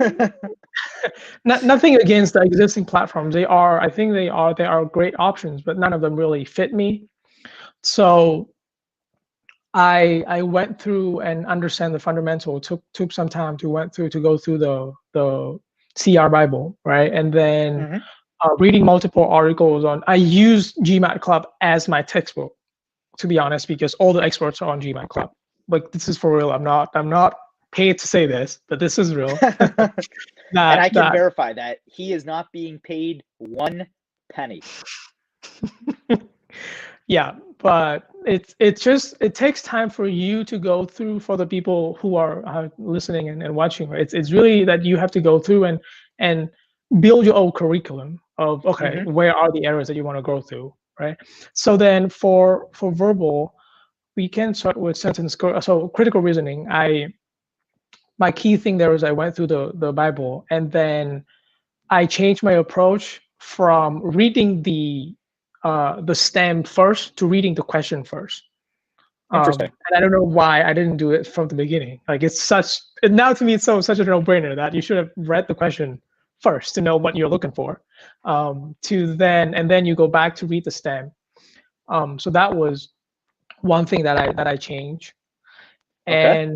nothing against the existing platforms. I think they are great options, but none of them really fit me. So I went through and understand the fundamental. Took some time to go through the CR Bible, right? And then reading multiple articles on. I use GMAT Club as my textbook, to be honest, because all the experts are on GMAT Club. Like, this is for real. I'm not paid to say this, but this is real. And I can verify that he is not being paid 1 penny. Yeah, but it takes time for you to go through, for the people who are listening and watching. It's really that you have to go through and build your own curriculum of, okay, where are the areas that you want to go through, right? So then for verbal, we can start with sentence. So critical reasoning, my key thing there is I went through the Bible, and then I changed my approach from reading the stem first to reading the question first. Interesting. And I don't know why I didn't do it from the beginning. Like, now to me it's such a no-brainer that you should have read the question first to know what you're looking for. And then you go back to read the stem. So that was one thing that I changed. Okay.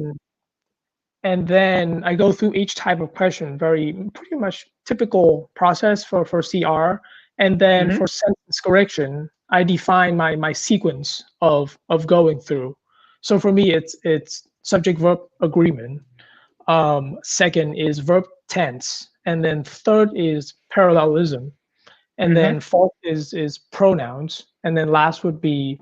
And then I go through each type of question, pretty much typical process for CR. And then for sentence correction, I define my sequence of going through. So for me, it's subject verb agreement. Second is verb tense, and then third is parallelism, and then fourth is pronouns, and then last would be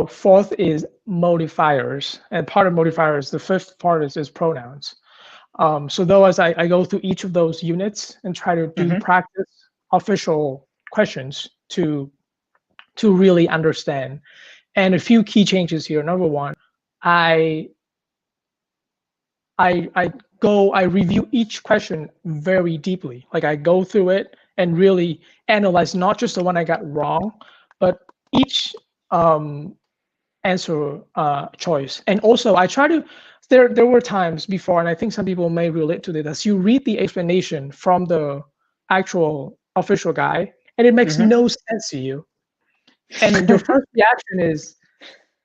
fourth is modifiers, and part of modifiers, the fifth part is pronouns. So though as I go through each of those units and try to do practice official questions to really understand. And a few key changes here. Number one, I review each question very deeply. Like, I go through it and really analyze not just the one I got wrong, but each answer choice. And also I try to, there were times before, and I think some people may relate to this, as you read the explanation from the actual official guide and it makes no sense to you. And your first reaction is,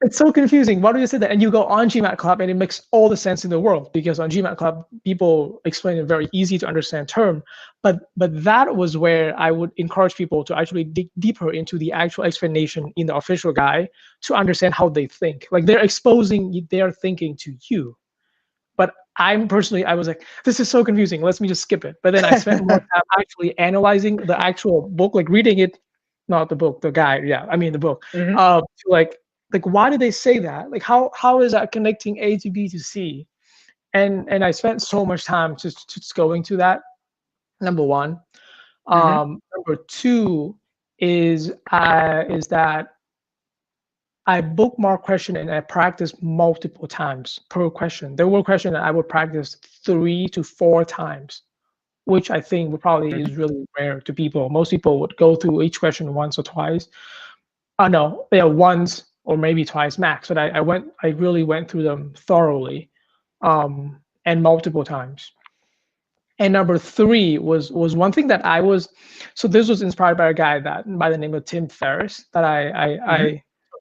it's so confusing. Why do you say that? And you go on GMAT Club and it makes all the sense in the world, because on GMAT Club, people explain a very easy to understand term. But that was where I would encourage people to actually dig deeper into the actual explanation in the official guide to understand how they think. Like, they're exposing their thinking to you. But I was like, this is so confusing. Let me just skip it. But then I spent more time actually analyzing the actual book, like reading it, not the book, the guide. Yeah, I mean the book. To like, why did they say that? Like, how is that connecting A to B to C? And I spent so much time just going to that. Number one. Number two is that I bookmark question and I practice multiple times per question. There were questions that I would practice 3 to 4 times, which I think would probably is really rare to people. Most people would go through each question once or twice. No, yeah, once or maybe twice max. But I really went through them thoroughly, and multiple times. And number 3 was one thing that so this was inspired by a guy by the name of Tim Ferriss that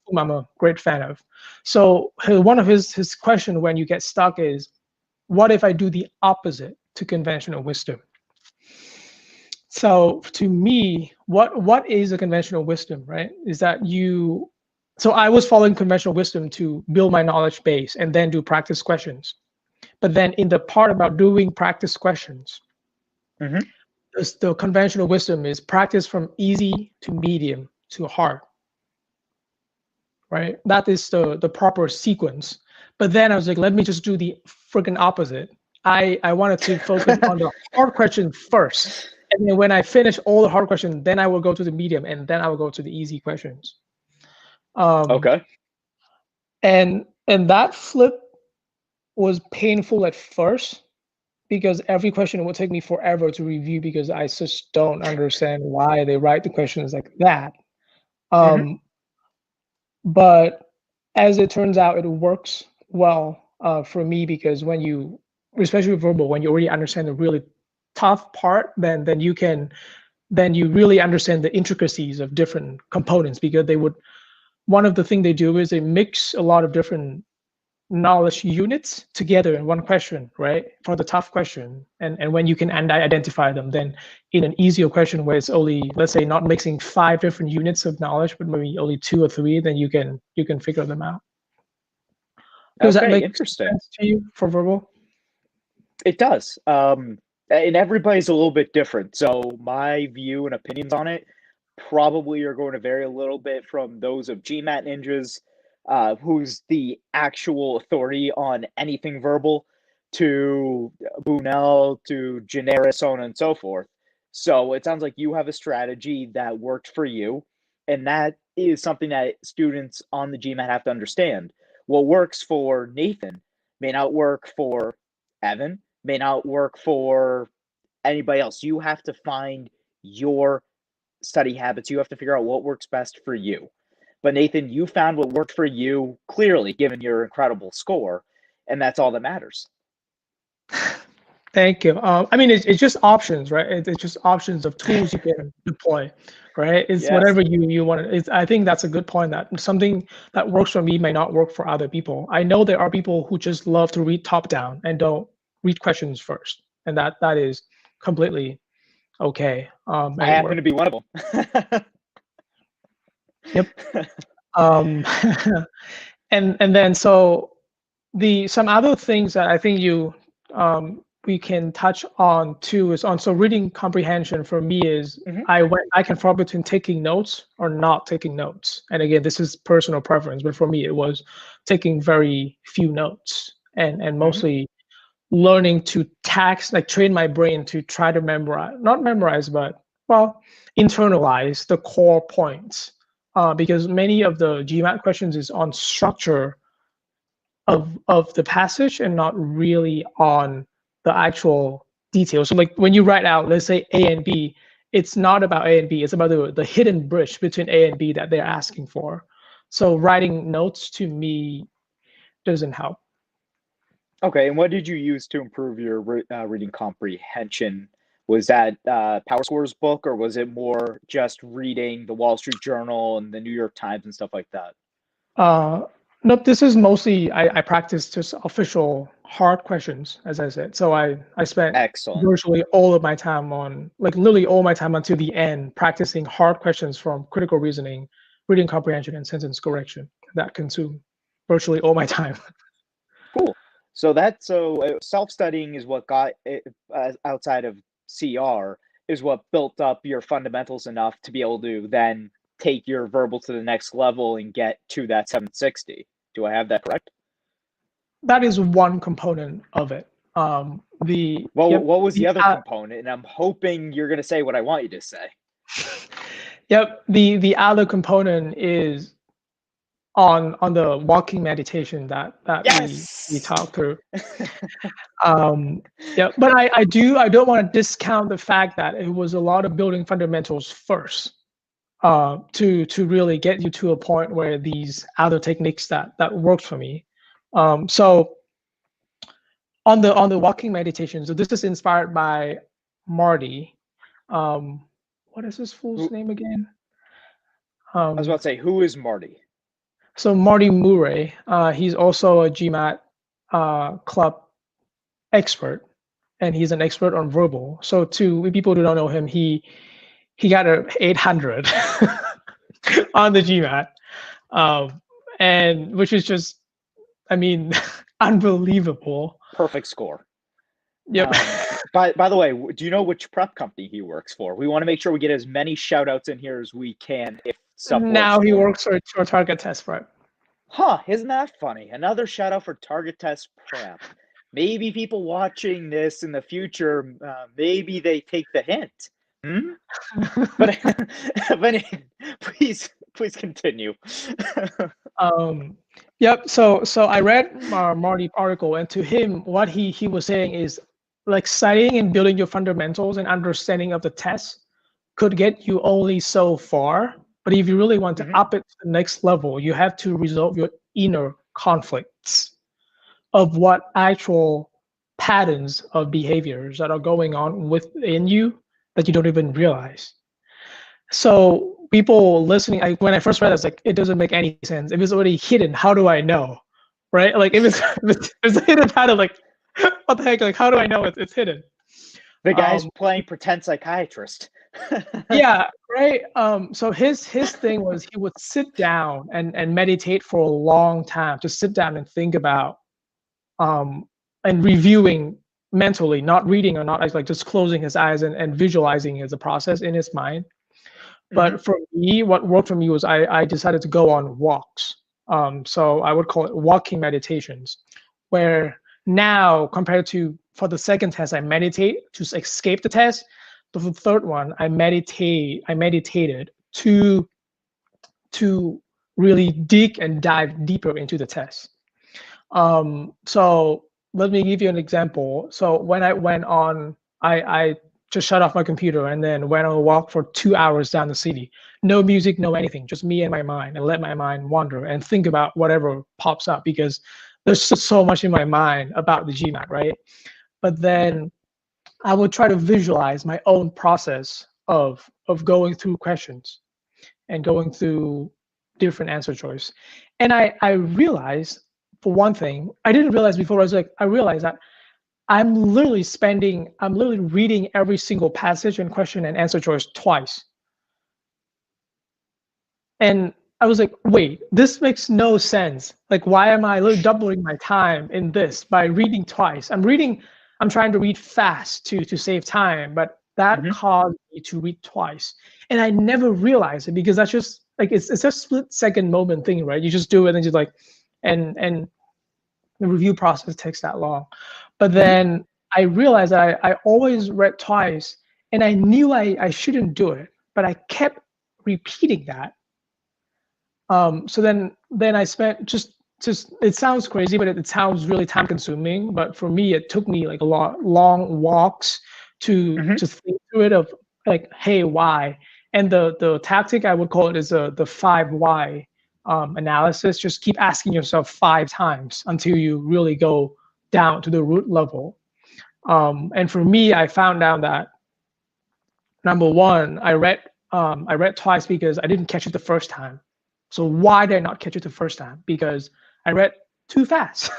whom I'm a great fan of. So one of his question when you get stuck is, what if I do the opposite to conventional wisdom? So to me, what is a conventional wisdom, right? Is that so I was following conventional wisdom to build my knowledge base and then do practice questions. But then in the part about doing practice questions, the conventional wisdom is practice from easy to medium to hard, right? That is the proper sequence. But then I was like, let me just do the freaking opposite. I wanted to focus on the hard question first. And then when I finish all the hard questions, then I will go to the medium, and then I will go to the easy questions. Okay. And that flip was painful at first, because every question would take me forever to review, because I just don't understand why they write the questions like that. But as it turns out, it works well for me, because when you, especially with verbal, when you already understand the really tough part, then you really understand the intricacies of different components, because one of the things they do is they mix a lot of different knowledge units together in one question, right? For the tough question. And when you can identify them, then in an easier question where it's only, let's say, not mixing 5 different units of knowledge, but maybe only 2 or 3, then you can figure them out. Does that Okay, make interesting. sense to you for verbal? It does. And everybody's a little bit different. So my view and opinions on it probably are going to vary a little bit from those of GMAT Ninjas, who's the actual authority on anything verbal, to Bunel, to Generis, so on and so forth. So it sounds like you have a strategy that worked for you, and that is something that students on the GMAT have to understand. What works for Nathan may not work for Evan, may not work for anybody else. You have to find your study habits. You have to figure out what works best for you. But Nathan, you found what worked for you clearly, given your incredible score, and that's all that matters. Thank you. I mean, it's just options, right? It's just options of tools you can deploy, right? It's Yes. whatever you want. I think that's a good point, that something that works for me may not work for other people. I know there are people who just love to read top down and don't read questions first, and that is completely okay. I happen to be one of them. Yep. And then so some other things that I think we can touch on too is on, so reading comprehension for me is I can fall between taking notes or not taking notes. And again, this is personal preference, but for me it was taking very few notes and mostly learning to train my brain to try to not memorize, but internalize the core points. Because many of the GMAT questions is on structure of the passage and not really on the actual details. So like when you write out, let's say A and B, it's not about A and B, it's about the hidden bridge between A and B that they're asking for. So writing notes to me doesn't help. Okay, and what did you use to improve your reading comprehension? Was that Power Scores book, or was it more just reading the Wall Street Journal and the New York Times and stuff like that? No, this is mostly I practice just official hard questions, as I said. So I spent virtually all of my time on, like literally all my time until the end, practicing hard questions from critical reasoning, reading comprehension, and sentence correction. That consumed virtually all my time. Cool. So self-studying is what got it, outside of CR, is what built up your fundamentals enough to be able to then take your verbal to the next level and get to that 760. Do I have that correct? That is one component of it. What was the other component? And I'm hoping you're going to say what I want you to say. Yep. The other component is on the walking meditation that we talked through. Yeah, but I don't want to discount the fact that it was a lot of building fundamentals first, to really get you to a point where these other techniques that worked for me. So on the walking meditation, so this is inspired by Marty. What is his full name again? I was about to say, who is Marty? So Marty Murray, he's also a GMAT Club expert, and he's an expert on verbal. So to people who don't know him, he got an 800 on the GMAT, and which is just, I mean, unbelievable. Perfect score. Yep. By the way, do you know which prep company he works for? We want to make sure we get as many shout outs in here as we can. If now he works for Target Test Prep. Huh, isn't that funny? Another shout out for Target Test Prep. Maybe people watching this in the future, maybe they take the hint. But please continue. Yep. So I read Marty's article, and to him, what he was saying is, like, studying and building your fundamentals and understanding of the test could get you only so far. But if you really want to up it to the next level, you have to resolve your inner conflicts. of what actual patterns of behaviors that are going on within you that you don't even realize. So people listening, when I first read it, I was like, it doesn't make any sense. If it's already hidden, how do I know? Right? Like if it's, if it's a hidden pattern, like what the heck? Like how do I know it's hidden? The guy's playing pretend psychiatrist. Yeah, right. So his thing was he would sit down and meditate for a long time, just sit down and think about and reviewing mentally, not reading or not like just closing his eyes and visualizing as a process in his mind. But for me, what worked for me was I decided to go on walks. So I would call it walking meditations, where now compared to for the second test, I meditate to escape the test. But for the third one, I meditated to really dig and dive deeper into the test. So let me give you an example. So when I went on, I just shut off my computer and then went on a walk for 2 hours down the city. No music, no anything, just me and my mind, and let my mind wander and think about whatever pops up because there's just so much in my mind about the GMAT, right? But then I would try to visualize my own process of going through questions and going through different answer choice. And I realized, for one thing, I didn't realize before, I realized that I'm literally reading every single passage and question and answer choice twice. And I was like, wait, this makes no sense. Like, why am I literally doubling my time in this by reading twice? I'm trying to read fast to save time, but that caused me to read twice. And I never realized it because that's just like it's a split second moment thing, right? You just do it and just like and the review process takes that long. But then I realized that I always read twice and I knew I shouldn't do it, but I kept repeating that. So then I spent just it sounds crazy, but it sounds really time consuming. But for me, it took me like a lot long walks to just think through it of like, hey, why? And the tactic I would call it is the 5 why analysis. Just keep asking yourself 5 times until you really go down to the root level. And for me, I found out that number one, I read twice because I didn't catch it the first time. So why did I not catch it the first time? Because I read too fast.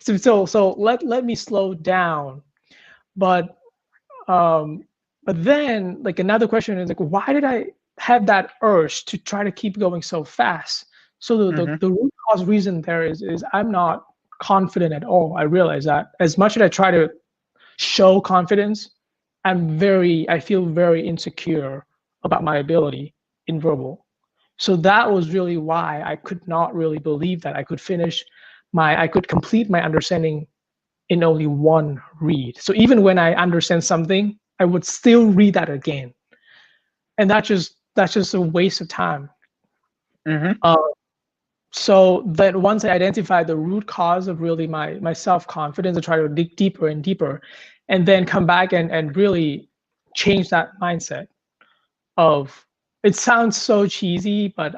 so let me slow down. But then like another question is like, why did I have that urge to try to keep going so fast? So the root cause reason there is I'm not confident at all. I realize that as much as I try to show confidence, I feel very insecure about my ability in verbal. So that was really why I could not really believe that I could complete my understanding in only one read. So even when I understand something, I would still read that again. And that's just a waste of time. So that once I identify the root cause of really my self-confidence, I try to dig deeper and deeper, and then come back and really change that mindset of, it sounds so cheesy, but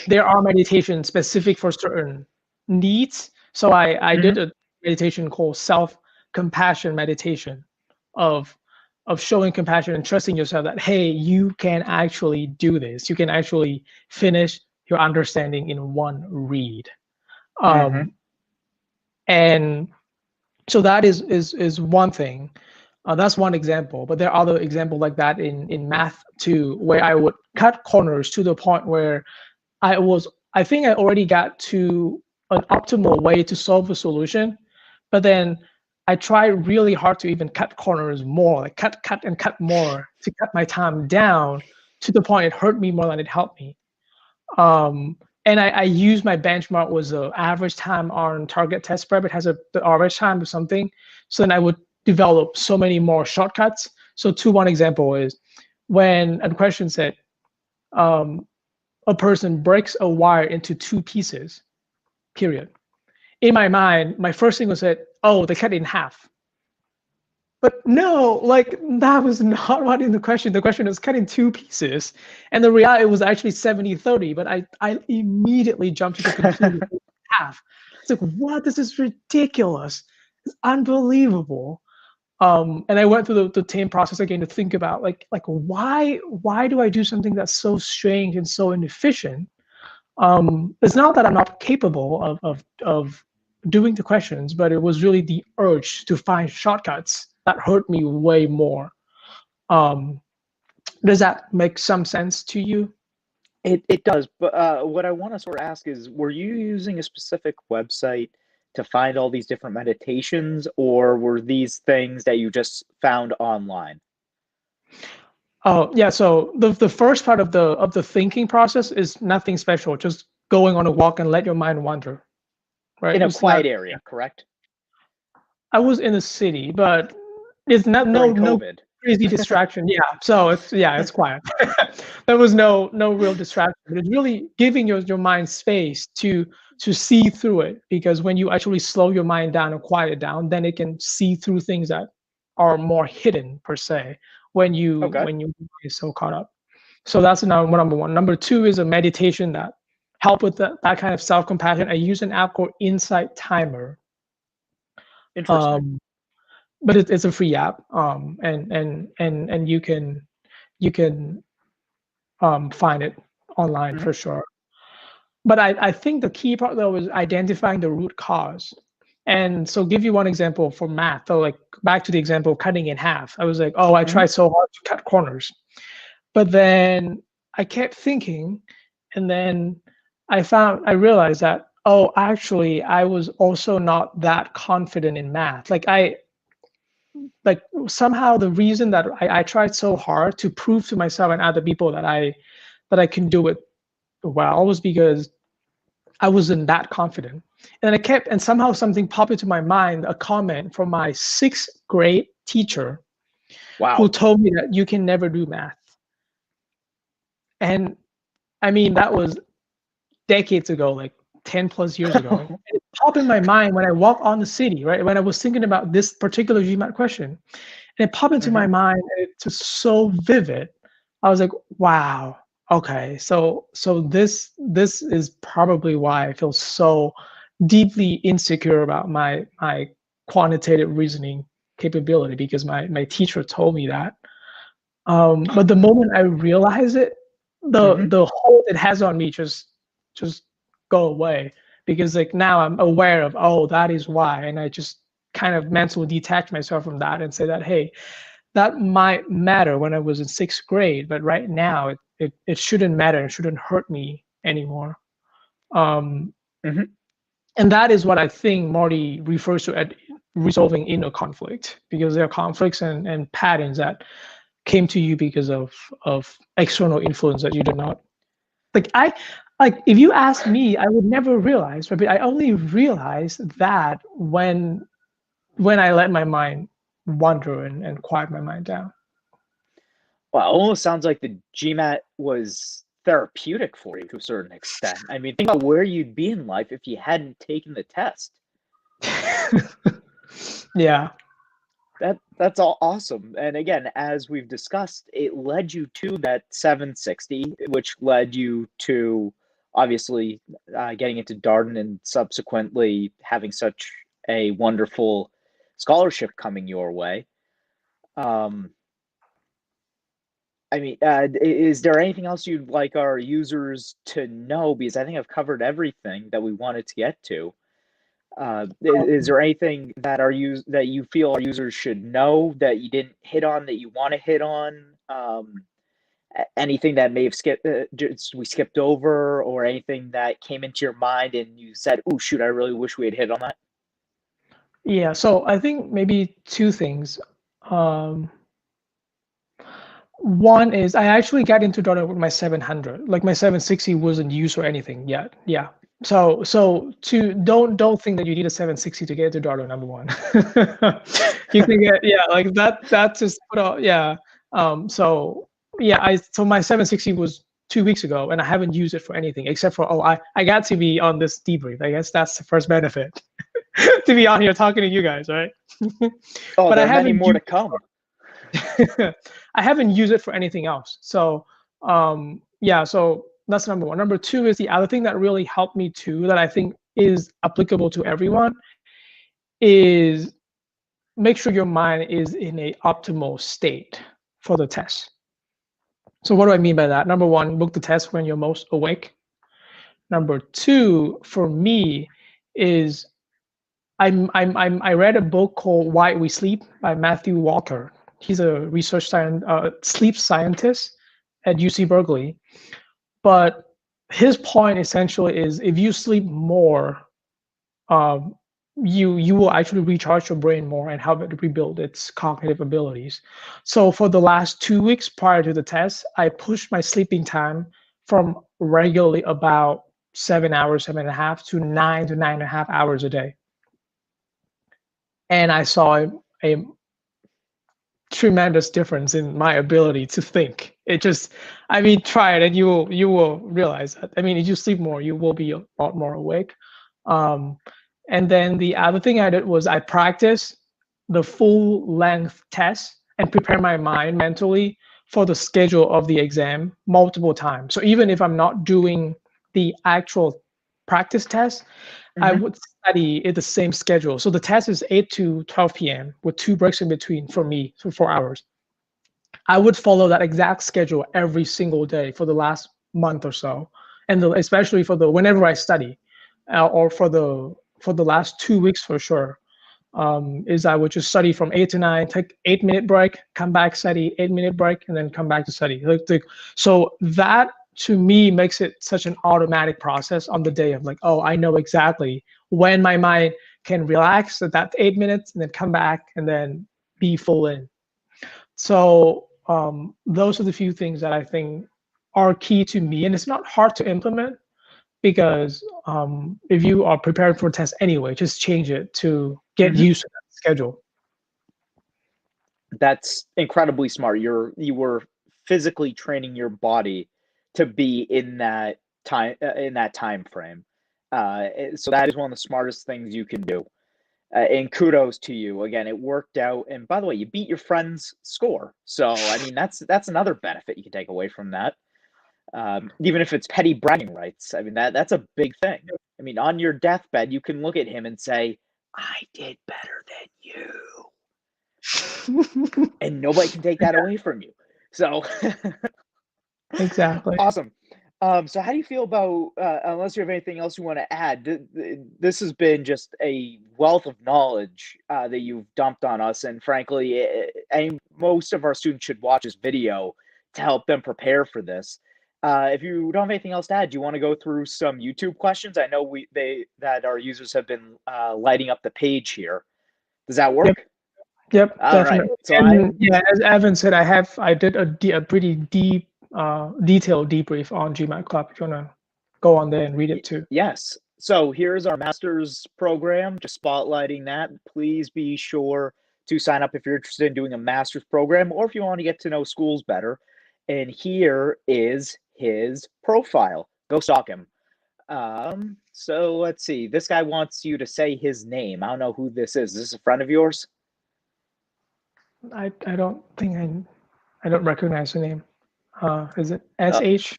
there are meditations specific for certain needs. So I did a meditation called self-compassion meditation of showing compassion and trusting yourself that, hey, you can actually do this. You can actually finish your understanding in one read. And so that is one thing. That's one example, but there are other examples like that in math too, where I would cut corners to the point where I think I already got to an optimal way to solve a solution, but then I try really hard to even cut corners more, like cut more to cut my time down to the point it hurt me more than it helped me. And I use my benchmark was the average time on target test prep. It has the average time of something. So then I would develop so many more shortcuts. So one example is when a question said, a person breaks a wire into 2 pieces, period. In my mind, my first thing was that, oh, they cut it in half. But no, like that was not what in the question. The question was cut in 2 pieces. And the reality was actually 70-30, but I immediately jumped to the conclusion half. It's like, what? This is ridiculous. It's unbelievable. And I went through the same process again to think about like why do I do something that's so strange and so inefficient? It's not that I'm not capable of doing the questions, but it was really the urge to find shortcuts that hurt me way more. Does that make some sense to you? It does, but what I want to sort of ask is, were you using a specific website to find all these different meditations, or were these things that you just found online? Oh yeah, so the first part of the thinking process is nothing special, just going on a walk and let your mind wander, right? In a It's not. quiet area, correct? I was in the city, but it's not During no COVID. crazy distraction. Yeah, so it's quiet. There was no real distraction. But it's really giving your mind space to see through it, because when you actually slow your mind down and quiet it down, then it can see through things that are more hidden per se when you Okay. are so caught up. So that's number one. Number two is a meditation that help with that kind of self-compassion. I use an app called Insight Timer. Interesting. But it's a free app, and you can find it online Hmm. for sure. But I think the key part though is identifying the root cause. And so give you one example for math. So like back to the example of cutting in half. I was like, oh, I Hmm. tried so hard to cut corners. But then I kept thinking, and then I realized that, oh, actually I was also not that confident in math. Like somehow the reason that I tried so hard to prove to myself and other people that I can do it well was because I wasn't that confident. And and somehow something popped into my mind, a comment from my 6th grade teacher who Wow. told me that you can never do math. And I mean, that was decades ago, like 10 plus years ago. And it popped in my mind when I walked on the city, right? When I was thinking about this particular GMAT question. And it popped into Hmm. my mind, and it's just so vivid. I was like, wow, okay, so this is probably why I feel so deeply insecure about my quantitative reasoning capability, because my teacher told me that. But the moment I realize it, Hmm. the hold it has on me just go away, because like now I'm aware of, oh, that is why, and I just kind of mentally detach myself from that and say that, hey, that might matter when I was in 6th grade, but right now it shouldn't matter. It shouldn't hurt me anymore. Um, Hmm. and that is what I think Marty refers to as resolving inner conflict, because there are conflicts and patterns that came to you because of external influence that you did not like. If you ask me, I would never realize, but I only realized that when I let my mind wander and quiet my mind down. Well, it almost sounds like the GMAT was therapeutic for you to a certain extent. I mean, think about where you'd be in life if you hadn't taken the test. Yeah. That's all awesome. And again, as we've discussed, it led you to that 760, which led you to obviously getting into Darden and subsequently having such a wonderful scholarship coming your way. Um, I mean, is there anything else you'd like our users to know? Because I think I've covered everything that we wanted to get to. Is there anything that that you feel our users should know that you didn't hit on that you want to hit on? Anything that may have we skipped over, or anything that came into your mind and you said, "Oh shoot, I really wish we had hit on that." Yeah, so I think maybe two things. Um, One is I actually got into Darden with my 700. Like my 760 wasn't used or anything yet. Yeah. So to don't think that you need a 760 to get into Darden, number one. You can get, yeah, like that just put out, yeah. So yeah, so my 760 was 2 weeks ago, and I haven't used it for anything except for, oh, I got to be on this debrief. I guess that's the first benefit. To be on here talking to you guys, right? Oh, But there I are many haven't more to come. I haven't used it for anything else. So yeah, so that's number one. Number two is the other thing that really helped me too, that I think is applicable to everyone is make sure your mind is in a optimal state for the test. So what do I mean by that? Number one, book the test when you're most awake. Number two, for me, is I read a book called Why We Sleep by Matthew Walker. He's a sleep scientist at UC Berkeley. But his point essentially is if you sleep more, you will actually recharge your brain more and help it to rebuild its cognitive abilities. So for the last 2 weeks prior to the test, I pushed my sleeping time from regularly about 7 hours, 7.5 to 9 to 9.5 hours a day. And I saw a tremendous difference in my ability to think. It just, I mean, try it and you will realize that. I mean, if you sleep more, you will be a lot more awake. And then the other thing I did was I practiced the full length test and prepare my mind mentally for the schedule of the exam multiple times. So even if I'm not doing the actual practice test, I would study at the same schedule. So the test is 8 to 12 p.m. with 2 breaks in between for me, for 4 hours. I would follow that exact schedule every single day for the last month or so, and especially for the whenever I study, or for the last 2 weeks for sure. Is I would just study from 8 to 9, take 8-minute break, come back, study, 8-minute break, and then come back to study. So that to me makes it such an automatic process on the day of like, oh, I know exactly when my mind can relax at that 8 minutes and then come back and then be full in. So those are the few things that I think are key to me, and it's not hard to implement because if you are prepared for a test anyway, just change it to get used to that schedule. That's incredibly smart. You were physically training your body to be in that time frame. So that is one of the smartest things you can do. And kudos to you. Again, it worked out. And by the way, you beat your friend's score. So I mean, that's another benefit you can take away from that. Even if it's petty bragging rights, I mean that's a big thing. I mean, on your deathbed, you can look at him and say, "I did better than you," and nobody can take that away from you. So Exactly. awesome. So how do you feel about, unless you have anything else you want to add, this has been just a wealth of knowledge that you've dumped on us. And frankly, most of our students should watch this video to help them prepare for this. If you don't have anything else to add, do you want to go through some YouTube questions? I know that our users have been lighting up the page here. Does that work? Yep, All definitely. right. So And yeah, as Evan said, I did a pretty detailed debrief on GMAT Club. If you wanna go on there and read it too. Yes. So here's our master's program, just spotlighting that. Please be sure to sign up if you're interested in doing a master's program or if you want to get to know schools better. And here is his profile. Go stalk him. So let's see. This guy wants you to say his name. I don't know who this is. Is this a friend of yours? I don't think I don't recognize the name. Is it SH?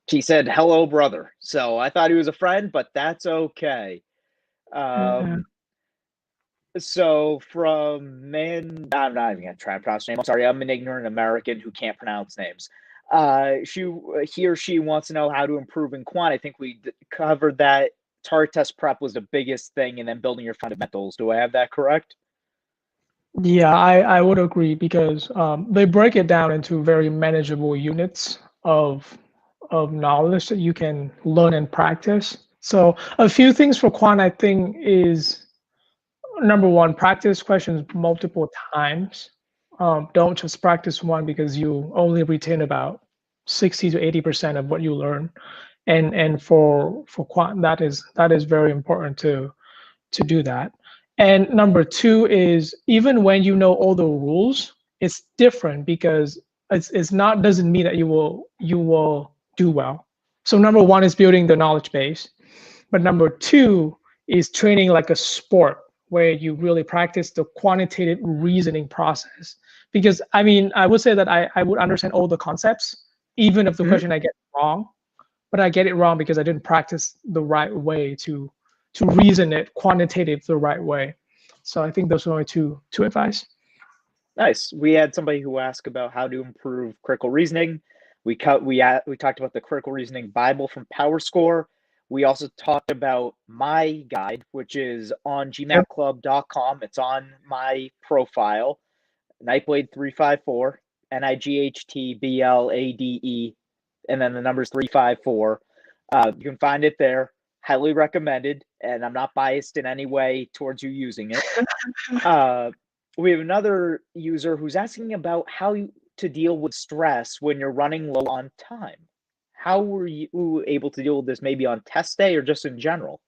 He said, "Hello, brother." So I thought he was a friend, but that's okay. So from I'm not even gonna try to pronounce his name. I'm sorry, I'm an ignorant American who can't pronounce names. He or she wants to know how to improve in quant. I think we covered that. Target test prep was the biggest thing, and then building your fundamentals. Do I have that correct? Yeah, I would agree because they break it down into very manageable units of knowledge that you can learn and practice. So a few things for quant I think is number one, practice questions multiple times. Don't just practice one because you only retain about 60 to 80% of what you learn. And for quant, that is very important to do that. And number two is even when you know all the rules, it's different because it's not doesn't mean that you will do well. So number one is building the knowledge base, but number two is training like a sport where you really practice the quantitative reasoning process. Because I mean, I would say that I would understand all the concepts, even if the question I get wrong. but I get it wrong because I didn't practice the right way to reason it quantitative the right way. So I think those are only two advice. Nice. We had somebody who asked about how to improve critical reasoning. We talked about the critical reasoning Bible from PowerScore. We also talked about my guide, which is on gmatclub.com. It's on my profile, Nightblade 354, NIGHTBLADE, and then the numbers 354. You can find it there. Highly recommended, and I'm not biased in any way towards you using it. We have another user who's asking about how to deal with stress when you're running low on time. How were you able to deal with this, maybe on test day or just in general?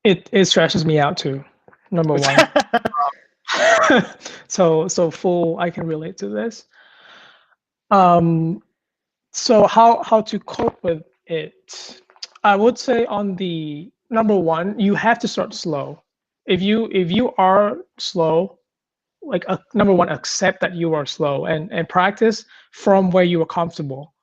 It stresses me out too, number one. So full, I can relate to this. So how to cope with it? I would say on the number one, you have to start slow. If you are slow, like number one, accept that you are slow and practice from where you are comfortable.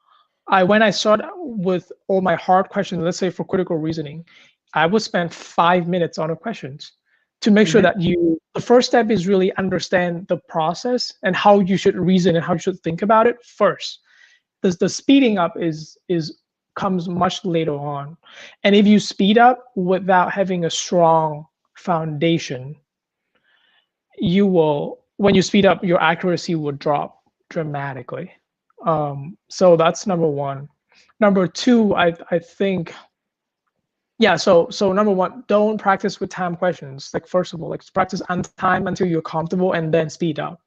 When I start with all my hard questions, let's say for critical reasoning, I would spend 5 minutes on the questions to make sure that the first step is really understand the process and how you should reason and how you should think about it first. The speeding up comes much later on. And if you speed up without having a strong foundation, when you speed up, your accuracy will drop dramatically. So that's number one. Number two, I think, yeah. So number one, don't practice with time questions. Like first of all, like practice on time until you're comfortable, and then speed up.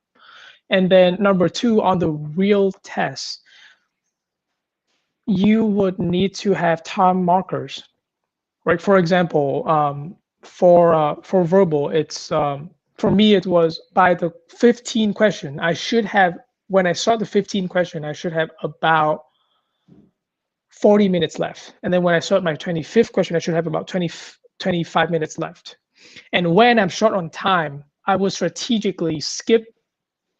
And then number two, on the real test, you would need to have time markers, right? For example, for verbal, it's for me it was by the 15 question. I should have, when I start the 15 question, I should have about 40 minutes left. And then when I start my 25th question, I should have about 25 minutes left. And when I'm short on time, I will strategically skip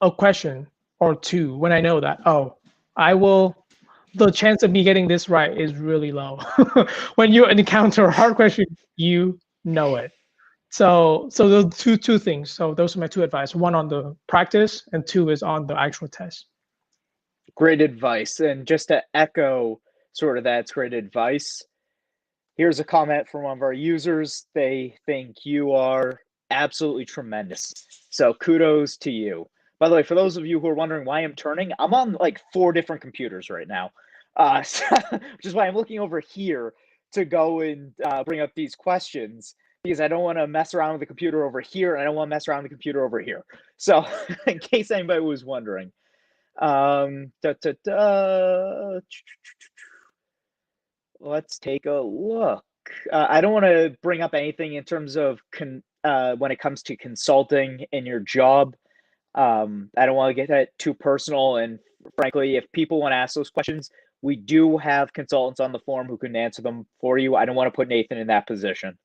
a question or two when I know that, the chance of me getting this right is really low. When you encounter a hard question, you know it. So those two things. So those are my two advice. One on the practice, and two is on the actual test. Great advice. And just to echo sort of that's great advice, here's a comment from one of our users. They think you are absolutely tremendous. So kudos to you. By the way, for those of you who are wondering why I'm turning, I'm on like 4 different computers right now, which is why I'm looking over here to go and bring up these questions, because I don't want to mess around with the computer over here, and I don't want to mess around with the computer over here. So in case anybody was wondering. Let's take a look. I don't want to bring up anything in terms of when it comes to consulting in your job. I don't want to get that too personal. And frankly, if people want to ask those questions, we do have consultants on the forum who can answer them for you. I don't want to put Nathan in that position.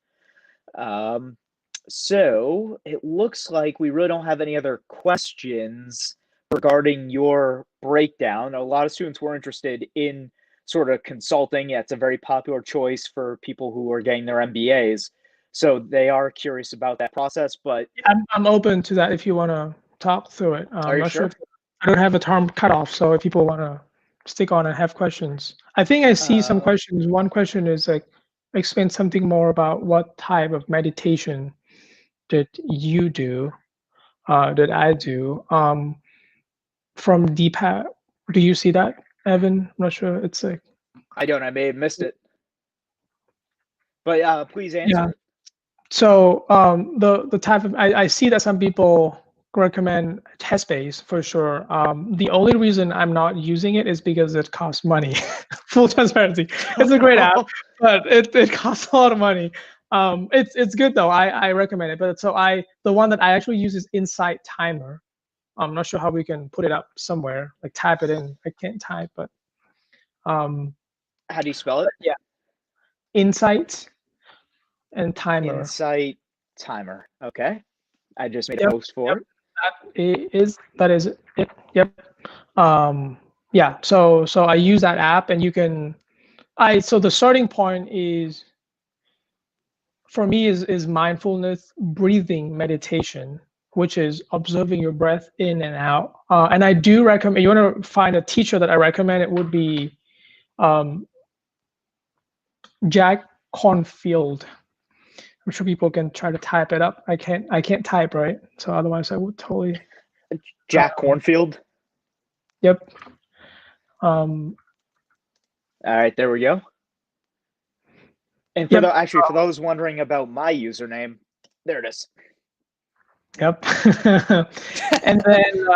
So it looks like we really don't have any other questions regarding your breakdown. A lot of students were interested in sort of consulting. Yeah, it's a very popular choice for people who are getting their MBAs. So they are curious about that process, but I'm open to that if you want to talk through it. are you sure? I don't have a term cutoff, so if people want to stick on and have questions. I think I see some questions. One question is like, explain something more about what type of meditation did you do, that I do. From Deepak, do you see that, Evan? I'm not sure. It's like, I don't. I may have missed it, but please answer it. So the type of, I see that some people recommend test-based for sure. The only reason I'm not using it is because it costs money. Full transparency. It's a great app, but it costs a lot of money. It's good though. I recommend it. But the one that I actually use is Insight Timer. I'm not sure how we can put it up somewhere, like type it in. I can't type, but how do you spell it? Yeah, Insight and Timer. Insight Timer. Okay, I just made a post for it. That is it. Yep. Yeah, so I use that app, and you can, so the starting point is, for me, is mindfulness breathing meditation, which is observing your breath in and out. And I do recommend, you want to find a teacher that I recommend, it would be um, Jack Cornfield. I'm sure people can try to type it up. I can't type, right? So otherwise I would totally. Jack Cornfield. Yep. All right, there we go. And Yep. for those wondering about my username, there it is. Yep. And then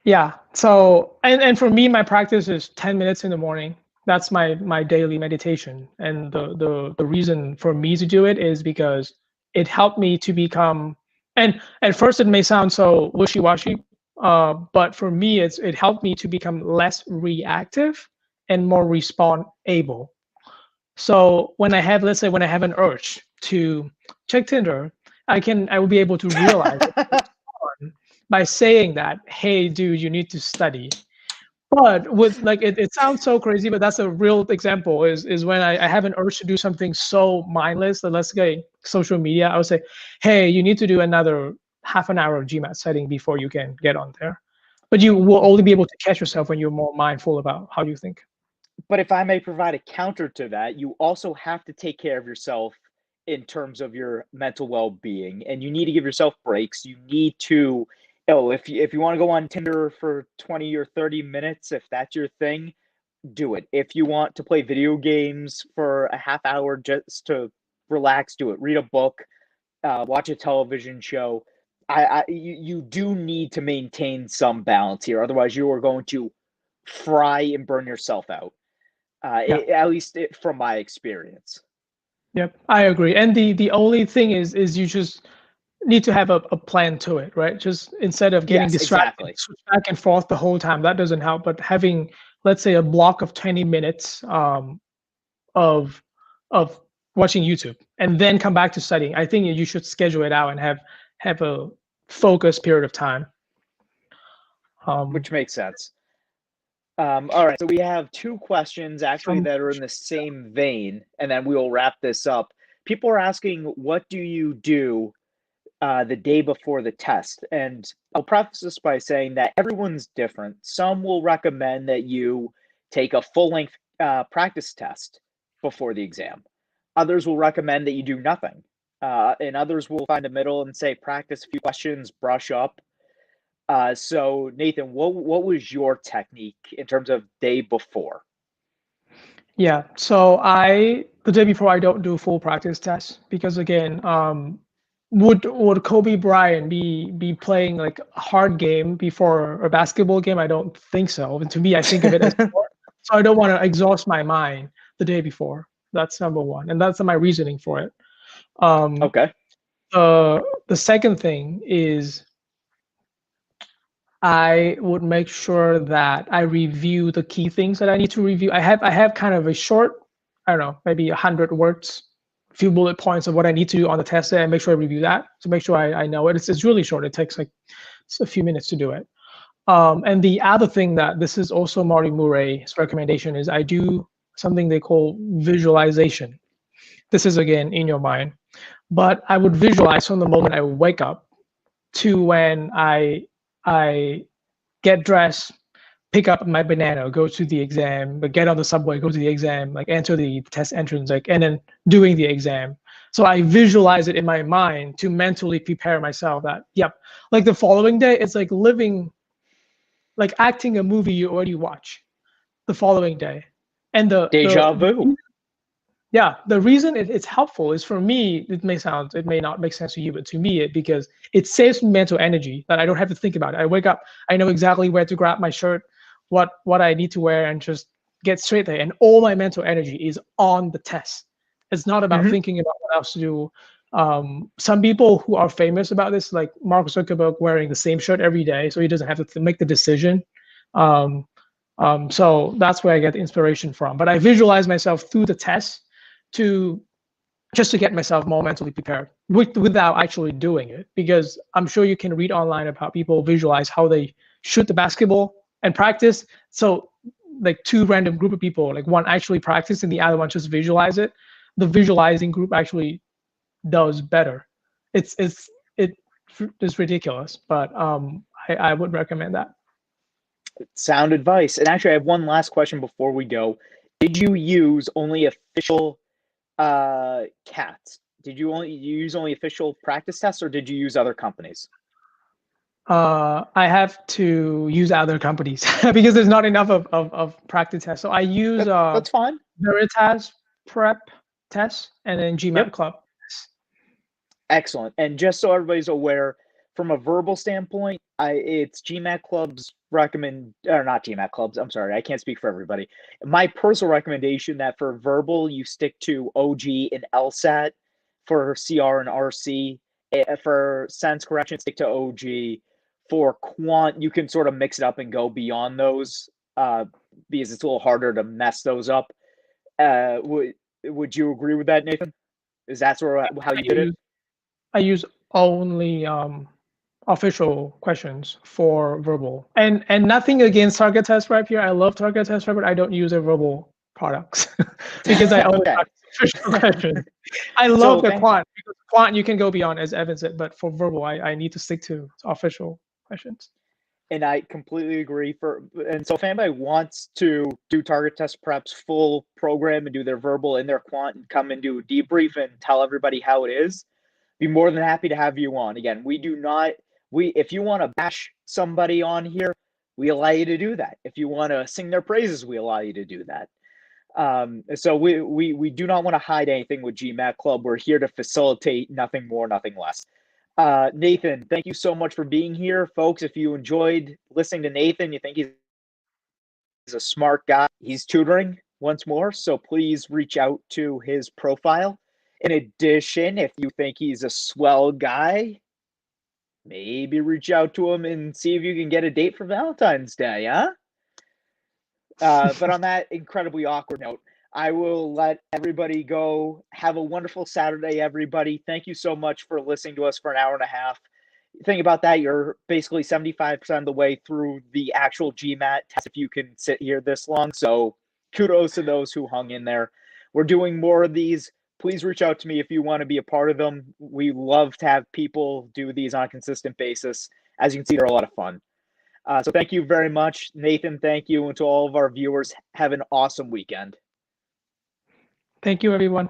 yeah. So and for me, my practice is 10 minutes in the morning. That's my daily meditation. And the reason for me to do it is because it helped me to become, and at first it may sound so wishy-washy, but for me it helped me to become less reactive and more respond able. So when I have, let's say when I have an urge to check Tinder, I will be able to realize it by saying that, hey dude, you need to study. But with like it sounds so crazy, but that's a real example, is when I have an urge to do something so mindless, that let's say social media, I would say, hey, you need to do another half an hour of GMAT setting before you can get on there. But you will only be able to catch yourself when you're more mindful about how you think. But if I may provide a counter to that, you also have to take care of yourself in terms of your mental well-being, and you need to give yourself breaks. You need to, if you want to go on Tinder for 20 or 30 minutes, if that's your thing, do it. If you want to play video games for a half hour just to relax, do it. Read a book, watch a television show. You do need to maintain some balance here. Otherwise, you are going to fry and burn yourself out. Yeah. At least from my experience. Yep, I agree. And the only thing is you just need to have a plan to it, right? Just instead of getting Yes, distracted, exactly. switch back and forth the whole time, that doesn't help. But having, let's say, a block of 20 minutes of of watching YouTube and then come back to studying, I think you should schedule it out and have a focused period of time. Which makes sense. All right, so we have two questions actually that are in the same vein, and then we will wrap this up. People are asking, what do you do the day before the test? And I'll preface this by saying that everyone's different. Some will recommend that you take a full-length practice test before the exam. Others will recommend that you do nothing. And others will find a middle and say practice a few questions, brush up. So Nathan, what was your technique in terms of day before? Yeah, so the day before, I don't do full practice tests because, again, would Kobe Bryant be playing like a hard game before a basketball game? I don't think so. And to me, I think of it as sport. So I don't want to exhaust my mind the day before. That's number one, and that's my reasoning for it. Okay. The second thing is I would make sure that I review the key things that I need to review. I have kind of a short, I don't know, maybe 100 words, few bullet points of what I need to do on the test day, and make sure I review that to make sure I know it. It's really short. It takes like a few minutes to do it. And the other thing, that this is also Marty Murray's recommendation, is I do something they call visualization. This is, again, in your mind, but I would visualize from the moment I wake up to when I get dressed, pick up my banana, go to the exam, but get on the subway, go to the exam, like enter the test entrance, like, and then doing the exam. So I visualize it in my mind to mentally prepare myself that, yep, like the following day, it's like like acting a movie you already watch the following day. And Deja vu. yeah, the reason it's helpful is, for me, it may not make sense to you, but to me, because it saves mental energy that I don't have to think about it. I wake up, I know exactly where to grab my shirt, what I need to wear, and just get straight there. And all my mental energy is on the test. It's not about thinking about what else to do. Some people who are famous about this, like Mark Zuckerberg, wearing the same shirt every day, so he doesn't have to make the decision. So that's where I get the inspiration from. But I visualize myself through the test to just to get myself more mentally prepared without actually doing it, because I'm sure you can read online about people visualize how they shoot the basketball And practice, so like two random group of people, like one actually practice and the other one just visualize it. The visualizing group actually does better. It's ridiculous, but I would recommend that. Sound advice. And actually, I have one last question before we go. Did you use only official CATs? Did you use only official practice tests, or did you use other companies? I have to use other companies because there's not enough of practice tests. So I use that's fine. Veritas Prep tests and then GMAT Club. Excellent. And just so everybody's aware, from a verbal standpoint, it's GMAT Club's not GMAT Clubs. I'm sorry, I can't speak for everybody. My personal recommendation that for verbal, you stick to OG and LSAT. For CR and RC. For sense correction, stick to OG. For quant, you can sort of mix it up and go beyond those because it's a little harder to mess those up. Would you agree with that, Nathan? Is that sort of how you did it? I use only official questions for verbal, and nothing against target test prep here. I love target test prep, but I don't use a verbal products because I only practice official questions. I love the quant because quant you can go beyond, as Evan said, but for verbal I need to stick to official questions. And I completely agree. And so if anybody wants to do target test prep's full program and do their verbal and their quant and come and do a debrief and tell everybody how it is, be more than happy to have you on. Again, if you want to bash somebody on here, we allow you to do that. If you want to sing their praises, we allow you to do that. So we do not want to hide anything with GMAT Club. We're here to facilitate, nothing more, nothing less. Nathan, thank you so much for being here. Folks, if you enjoyed listening to Nathan, you think he's a smart guy, he's tutoring once more, so please reach out to his profile. In addition, if you think he's a swell guy, maybe reach out to him and see if you can get a date for Valentine's Day, huh? But on that incredibly awkward note, I will let everybody go. Have a wonderful Saturday, everybody. Thank you so much for listening to us for an hour and a half. Think about that. You're basically 75% of the way through the actual GMAT test if you can sit here this long. So kudos to those who hung in there. We're doing more of these. Please reach out to me if you want to be a part of them. We love to have people do these on a consistent basis. As you can see, they're a lot of fun. So thank you very much, Nathan. Thank you. And to all of our viewers, have an awesome weekend. Thank you, everyone.